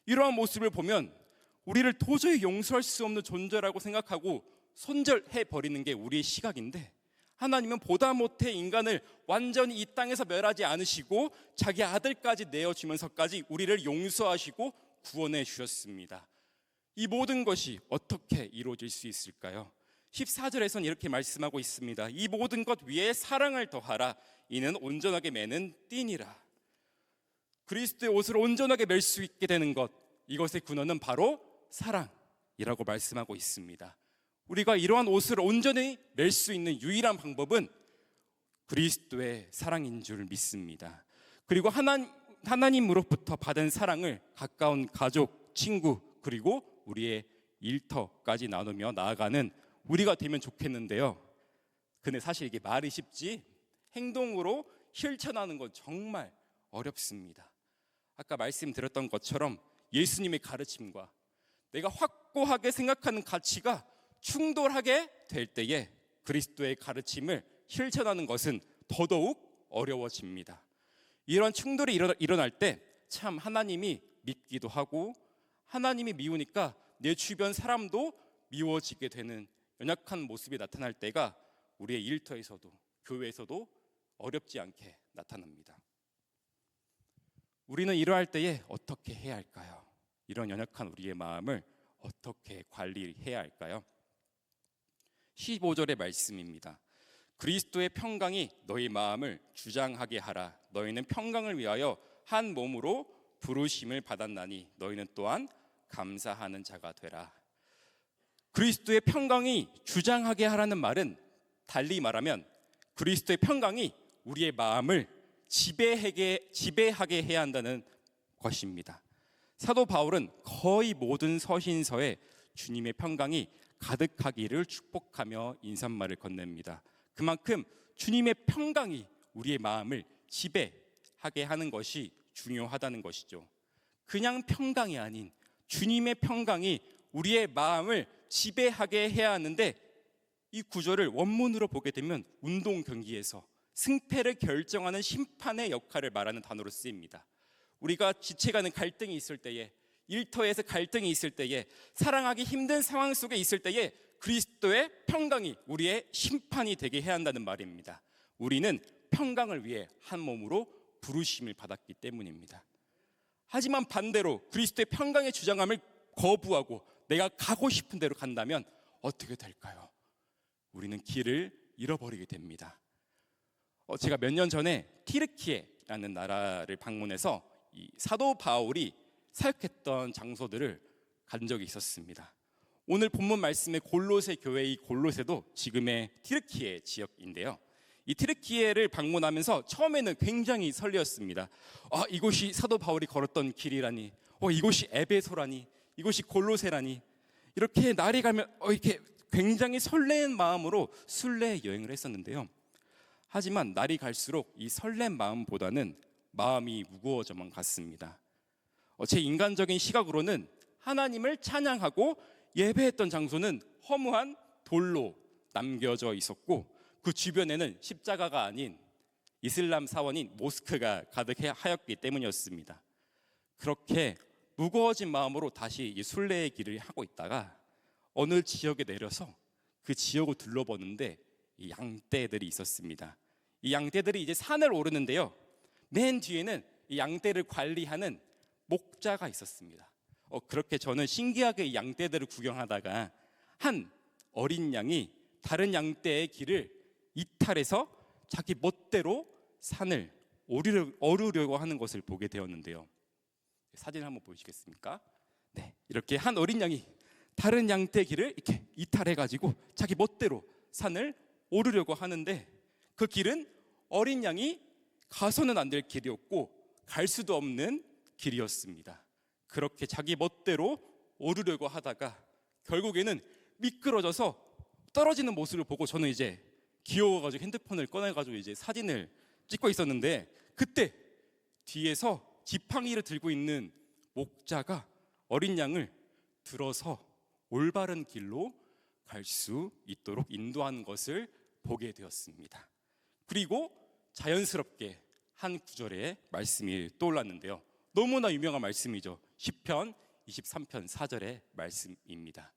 이러한 모습을 보면 우리를 도저히 용서할 수 없는 존재라고 생각하고 손절해 버리는 게 우리의 시각인데, 하나님은 보다 못해 인간을 완전히 이 땅에서 멸하지 않으시고 자기 아들까지 내어주면서까지 우리를 용서하시고 구원해 주셨습니다. 이 모든 것이 어떻게 이루어질 수 있을까요? 14절에서는 이렇게 말씀하고 있습니다. 이 모든 것 위에 사랑을 더하라. 이는 온전하게 매는 띠니라. 그리스도의 옷을 온전하게 맬 수 있게 되는 것, 이것의 근원은 바로 사랑이라고 말씀하고 있습니다. 우리가 이러한 옷을 온전히 맬 수 있는 유일한 방법은 그리스도의 사랑인 줄 믿습니다. 그리고 하나님으로부터 받은 사랑을 가까운 가족, 친구, 그리고 우리의 일터까지 나누며 나아가는 우리가 되면 좋겠는데요. 근데 사실 이게 말이 쉽지 행동으로 실천하는 건 정말 어렵습니다. 아까 말씀드렸던 것처럼 예수님의 가르침과 내가 확고하게 생각하는 가치가 충돌하게 될 때에 그리스도의 가르침을 실천하는 것은 더더욱 어려워집니다. 이런 충돌이 일어날 때 참 하나님이 밉기도 하고, 하나님이 미우니까 내 주변 사람도 미워지게 되는 연약한 모습이 나타날 때가 우리의 일터에서도 교회에서도 어렵지 않게 나타납니다. 우리는 이러할 때에 어떻게 해야 할까요? 이런 연약한 우리의 마음을 어떻게 관리해야 할까요? 15절의 말씀입니다. 그리스도의 평강이 너희 마음을 주장하게 하라. 너희는 평강을 위하여 한 몸으로 부르심을 받았나니 너희는 또한 감사하는 자가 되라. 그리스도의 평강이 주장하게 하라는 말은 달리 말하면 그리스도의 평강이 우리의 마음을 지배하게 해야 한다는 것입니다. 사도 바울은 거의 모든 서신서에 주님의 평강이 가득하기를 축복하며 인사말을 건넵니다. 그만큼 주님의 평강이 우리의 마음을 지배하게 하는 것이 중요하다는 것이죠. 그냥 평강이 아닌 주님의 평강이 우리의 마음을 지배하게 해야 하는데, 이 구절을 원문으로 보게 되면 운동 경기에서 승패를 결정하는 심판의 역할을 말하는 단어로 쓰입니다. 우리가 지체가는 갈등이 있을 때에, 일터에서 갈등이 있을 때에, 사랑하기 힘든 상황 속에 있을 때에 그리스도의 평강이 우리의 심판이 되게 해야 한다는 말입니다. 우리는 평강을 위해 한 몸으로 부르심을 받았기 때문입니다. 하지만 반대로 그리스도의 평강의 주장함을 거부하고 내가 가고 싶은 대로 간다면 어떻게 될까요? 우리는 길을 잃어버리게 됩니다. 제가 몇 년 전에 티르키예라는 나라를 방문해서 이 사도 바울이 사역했던 장소들을 간 적이 있었습니다. 오늘 본문 말씀의 골로새 교회, 이 골로새도 지금의 티르키예 지역인데요. 이 티르키예를 방문하면서 처음에는 굉장히 설레었습니다. 이곳이 사도 바울이 걸었던 길이라니, 이곳이 에베소라니, 이곳이 골로새라니, 이렇게 날이 가면 이렇게 굉장히 설레는 마음으로 순례 여행을 했었는데요. 하지만 날이 갈수록 이 설렘 마음보다는 마음이 무거워져만 갔습니다. 제 인간적인 시각으로는 하나님을 찬양하고 예배했던 장소는 허무한 돌로 남겨져 있었고, 그 주변에는 십자가가 아닌 이슬람 사원인 모스크가 가득하였기 때문이었습니다. 그렇게 무거워진 마음으로 다시 이 순례의 길을 하고 있다가 어느 지역에 내려서 그 지역을 둘러보는데 이 양떼들이 있었습니다. 이 양떼들이 이제 산을 오르는데요, 맨 뒤에는 이 양떼를 관리하는 목자가 있었습니다. 그렇게 저는 신기하게 이 양떼들을 구경하다가 한 어린 양이 다른 양떼의 길을 이탈해서 자기 멋대로 산을 오르려고 하는 것을 보게 되었는데요. 사진 한번 보시겠습니까? 네, 이렇게 한 어린 양이 다른 양떼 길을 이렇게 이탈해가지고 자기 멋대로 산을 오르려고 하는데, 그 길은 어린 양이 가서는 안 될 길이었고 갈 수도 없는 길이었습니다. 그렇게 자기 멋대로 오르려고 하다가 결국에는 미끄러져서 떨어지는 모습을 보고 저는 이제 귀여워가지고 핸드폰을 꺼내가지고 이제 사진을 찍고 있었는데, 그때 뒤에서 지팡이를 들고 있는 목자가 어린 양을 들어서 올바른 길로 갈 수 있도록 인도하는 것을 보게 되었습니다. 그리고 자연스럽게 한 구절의 말씀이 떠올랐는데요. 너무나 유명한 말씀이죠. 시편 23편 4절의 말씀입니다.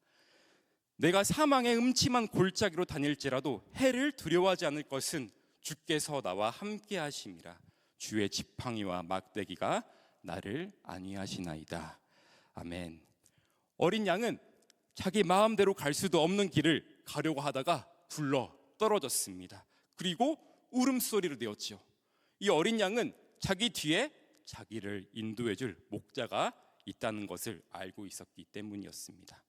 내가 사망의 음침한 골짜기로 다닐지라도 해를 두려워하지 않을 것은 주께서 나와 함께 하심이라. 주의 지팡이와 막대기가 나를 안위하시나이다. 아멘. 어린 양은 자기 마음대로 갈 수도 없는 길을 가려고 하다가 굴러 떨어졌습니다. 그리고 울음소리를 내었지요. 이 어린 양은 자기 뒤에 자기를 인도해 줄 목자가 있다는 것을 알고 있었기 때문이었습니다.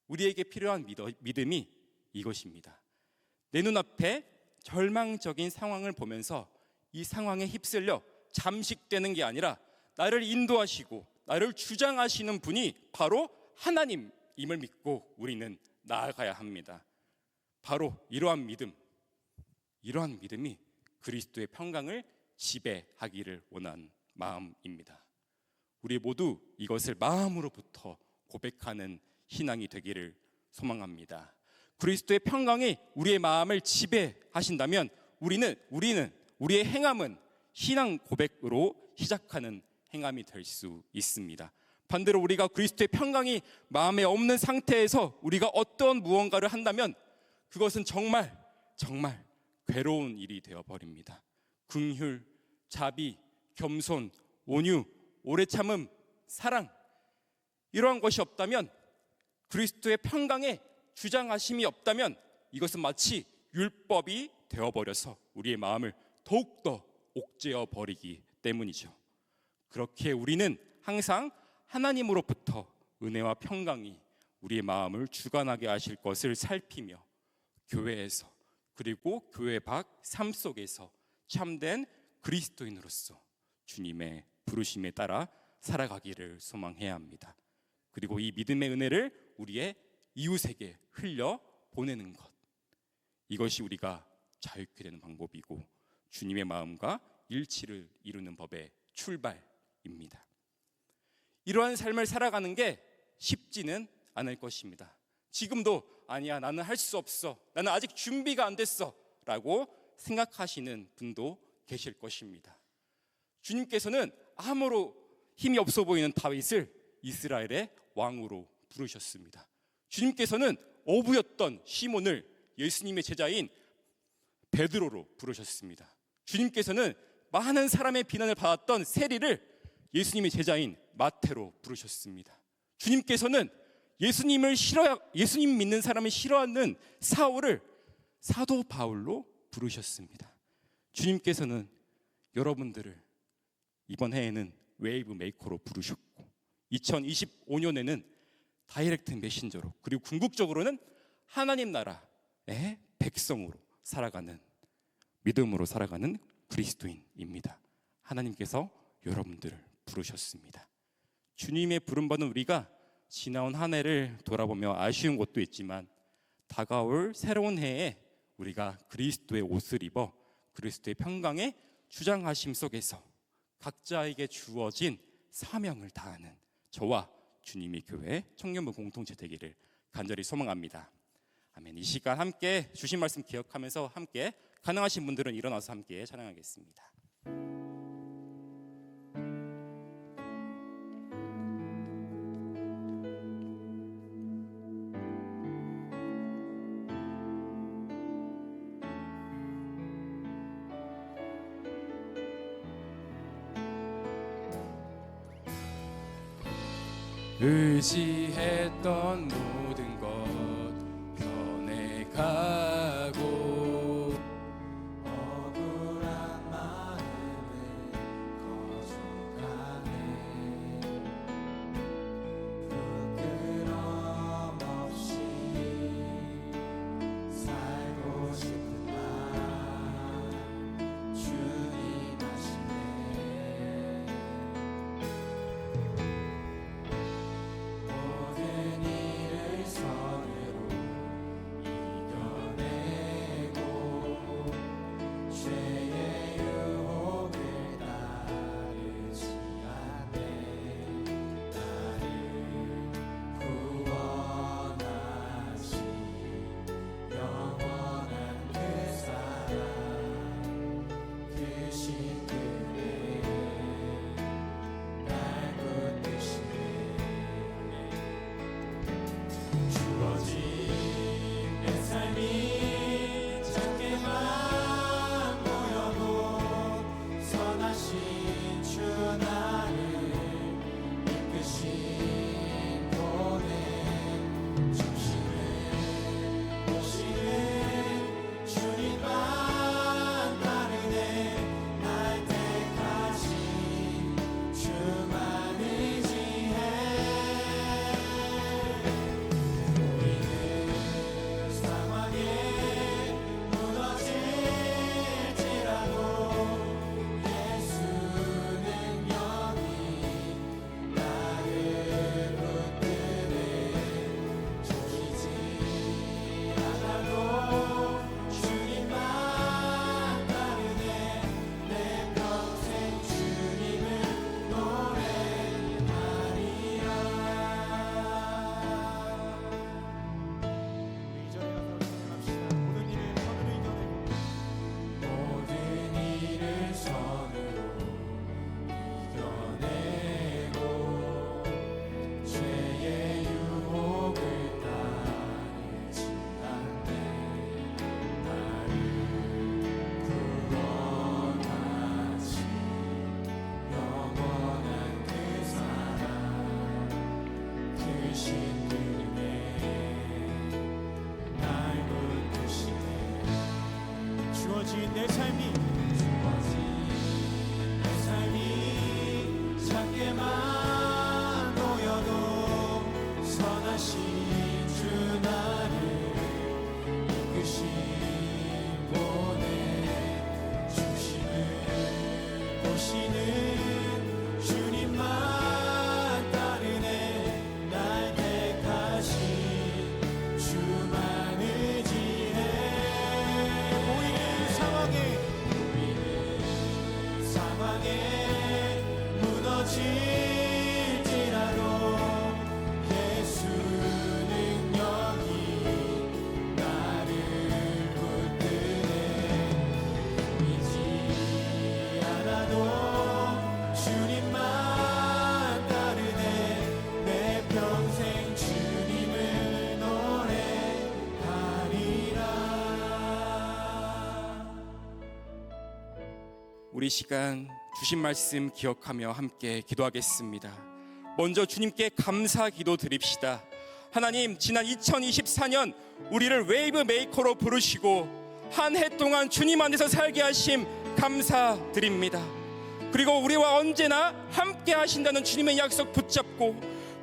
우리에게 필요한 믿음이 이것입니다. 내 눈앞에 절망적인 상황을 보면서 이 상황에 휩쓸려 잠식되는 게 아니라 나를 인도하시고 나를 주장하시는 분이 바로 하나님임을 믿고 우리는 나아가야 합니다. 바로 이러한 믿음이 그리스도의 평강을 지배하기를 원하는 마음입니다. 우리 모두 이것을 마음으로부터 고백하는 신앙이 되기를 소망합니다. 그리스도의 평강이 우리의 마음을 지배하신다면 우리는 우리의 행함은 신앙 고백으로 시작하는 행함이 될 수 있습니다. 반대로 우리가 그리스도의 평강이 마음에 없는 상태에서 우리가 어떤 무언가를 한다면 그것은 정말 괴로운 일이 되어버립니다. 긍휼, 자비, 겸손, 온유, 오래 참음, 사랑, 이러한 것이 없다면, 그리스도의 평강에 주장하심이 없다면 이것은 마치 율법이 되어버려서 우리의 마음을 더욱더 옥죄어 버리기 때문이죠. 그렇게 우리는 항상 하나님으로부터 은혜와 평강이 우리의 마음을 주관하게 하실 것을 살피며 교회에서, 그리고 교회 밖 삶 속에서 참된 그리스도인으로서 주님의 부르심에 따라 살아가기를 소망해야 합니다. 그리고 이 믿음의 은혜를 우리의 이웃에게 흘려 보내는 것, 이것이 우리가 자유케 되는 방법이고 주님의 마음과 일치를 이루는 법의 출발입니다. 이러한 삶을 살아가는 게 쉽지는 않을 것입니다. 지금도 아니야, 나는 할 수 없어, 나는 아직 준비가 안 됐어 라고 생각하시는 분도 계실 것입니다. 주님께서는 아무로 힘이 없어 보이는 다윗을 이스라엘의 왕으로 부르셨습니다. 주님께서는 어부였던 시몬을 예수님의 제자인 베드로로 부르셨습니다. 주님께서는 많은 사람의 비난을 받았던 세리를 예수님의 제자인 마태로 부르셨습니다. 주님께서는 예수님 믿는 사람을 싫어하는 사울을 사도 바울로 부르셨습니다. 주님께서는 여러분들을 이번 해에는 웨이브 메이커로 부르셨고 2025년에는 다이렉트 메신저로, 그리고 궁극적으로는 하나님 나라의 백성으로 살아가는, 믿음으로 살아가는 그리스도인입니다. 하나님께서 여러분들을 부르셨습니다. 주님의 부름받은 우리가 지나온 한 해를 돌아보며 아쉬운 것도 있지만 다가올 새로운 해에 우리가 그리스도의 옷을 입어 그리스도의 평강의 주장하심 속에서 각자에게 주어진 사명을 다하는 저와 주님의 교회 청년부 공동체 되기를 간절히 소망합니다. 아멘. 이 시간 함께 주신 말씀 기억하면서 함께 가능하신 분들은 일어나서 함께 찬양하겠습니다. 의지했던 모든 것 변해가고 억울한 마음을 거둬가네. 부끄럼 없이 살고 싶은 마음 주님 하시네. 모든 일을 선으로 이겨내 내 삶이 작게만 보여도 선하신 주 나를 이끄신 보내 주시는 보시는 주님만 따르네. 날 택하신 주만 의지해. 보이는 상황에 무너질지라도 예수 능력이 나를 붙드네. 보이지 않아도 주님만 따르네. 내 평생 주님을 노래하리라. 우리 시간 주신 말씀 기억하며 함께 기도하겠습니다. 먼저 주님께 감사 기도 드립시다. 하나님, 지난 2024년 우리를 웨이브 메이커로 부르시고 한 해 동안 주님 안에서 살게 하심 감사드립니다. 그리고 우리와 언제나 함께 하신다는 주님의 약속 붙잡고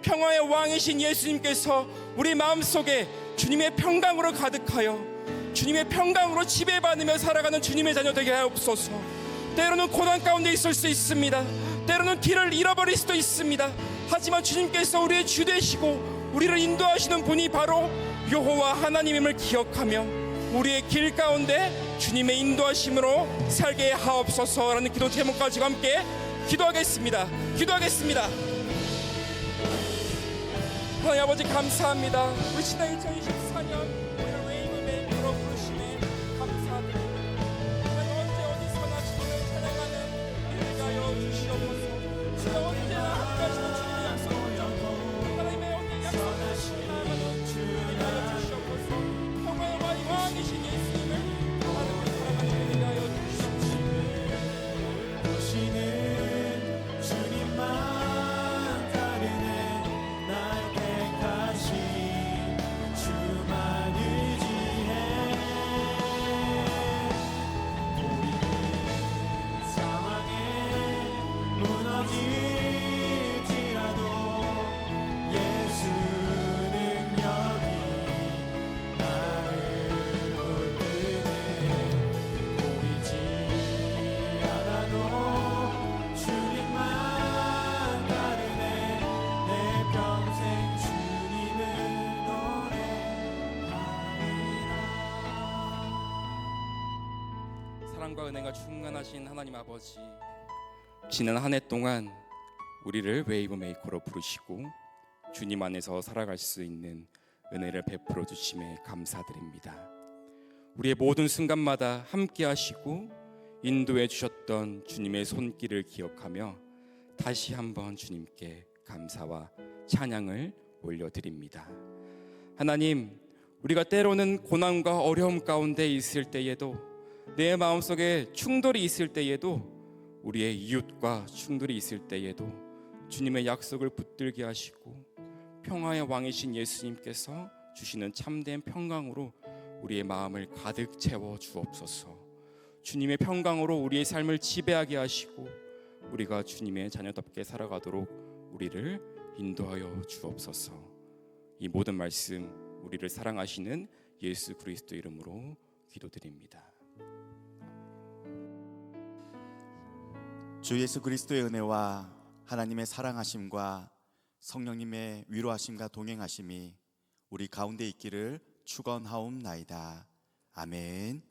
평화의 왕이신 예수님께서 우리 마음속에 주님의 평강으로 가득하여 주님의 평강으로 지배받으며 살아가는 주님의 자녀 되게 하옵소서. 때로는 고난 가운데 있을 수 있습니다. 때로는 길을 잃어버릴 수도 있습니다. 하지만 주님께서 우리의 주 되시고 우리를 인도하시는 분이 바로 여호와 하나님임을 기억하며 우리의 길 가운데 주님의 인도하심으로 살게 하옵소서라는 기도 제목 가지고 함께 기도하겠습니다. 하나님 아버지 감사합니다. 우리 지난 2024년 우리를 웨이브 메이커로 부르심에 감사드립니다. 하나님 언제 어디서나 주님을 찬양하는 우리가 하여 주시옵소서. 주님 언제나 함께 하시는 주님의 약속을 잡고 하나님의 언제 약속을 지키는 주님을 하여 주시옵소서. 평화의 왕이신 예수님을 하나님을 사랑하는 우리가 하여 주시옵소서. 보시는 주님만 따르네. 날 택하신 주만 의지해. 보이는 상황에 무너질지라도 예수 능력이 나를 붙드네. 보이지 않아도 주님만 따르네. 내 평생 주님을 노래하리라. 사랑과 은혜가 충만하신 하나님 아버지, 지난 한 해 동안 우리를 웨이브 메이커로 부르시고 주님 안에서 살아갈 수 있는 은혜를 베풀어 주심에 감사드립니다. 우리의 모든 순간마다 함께 하시고 인도해 주셨던 주님의 손길을 기억하며 다시 한번 주님께 감사와 찬양을 올려드립니다. 하나님, 우리가 때로는 고난과 어려움 가운데 있을 때에도, 내 마음속에 충돌이 있을 때에도, 우리의 이웃과 충돌이 있을 때에도 주님의 약속을 붙들게 하시고 평화의 왕이신 예수님께서 주시는 참된 평강으로 우리의 마음을 가득 채워 주옵소서. 주님의 평강으로 우리의 삶을 지배하게 하시고 우리가 주님의 자녀답게 살아가도록 우리를 인도하여 주옵소서. 이 모든 말씀 우리를 사랑하시는 예수 그리스도 이름으로 기도드립니다. 주 예수 그리스도의 은혜와 하나님의 사랑하심과 성령님의 위로하심과 동행하심이 우리 가운데 있기를 축원하옵나이다. 아멘.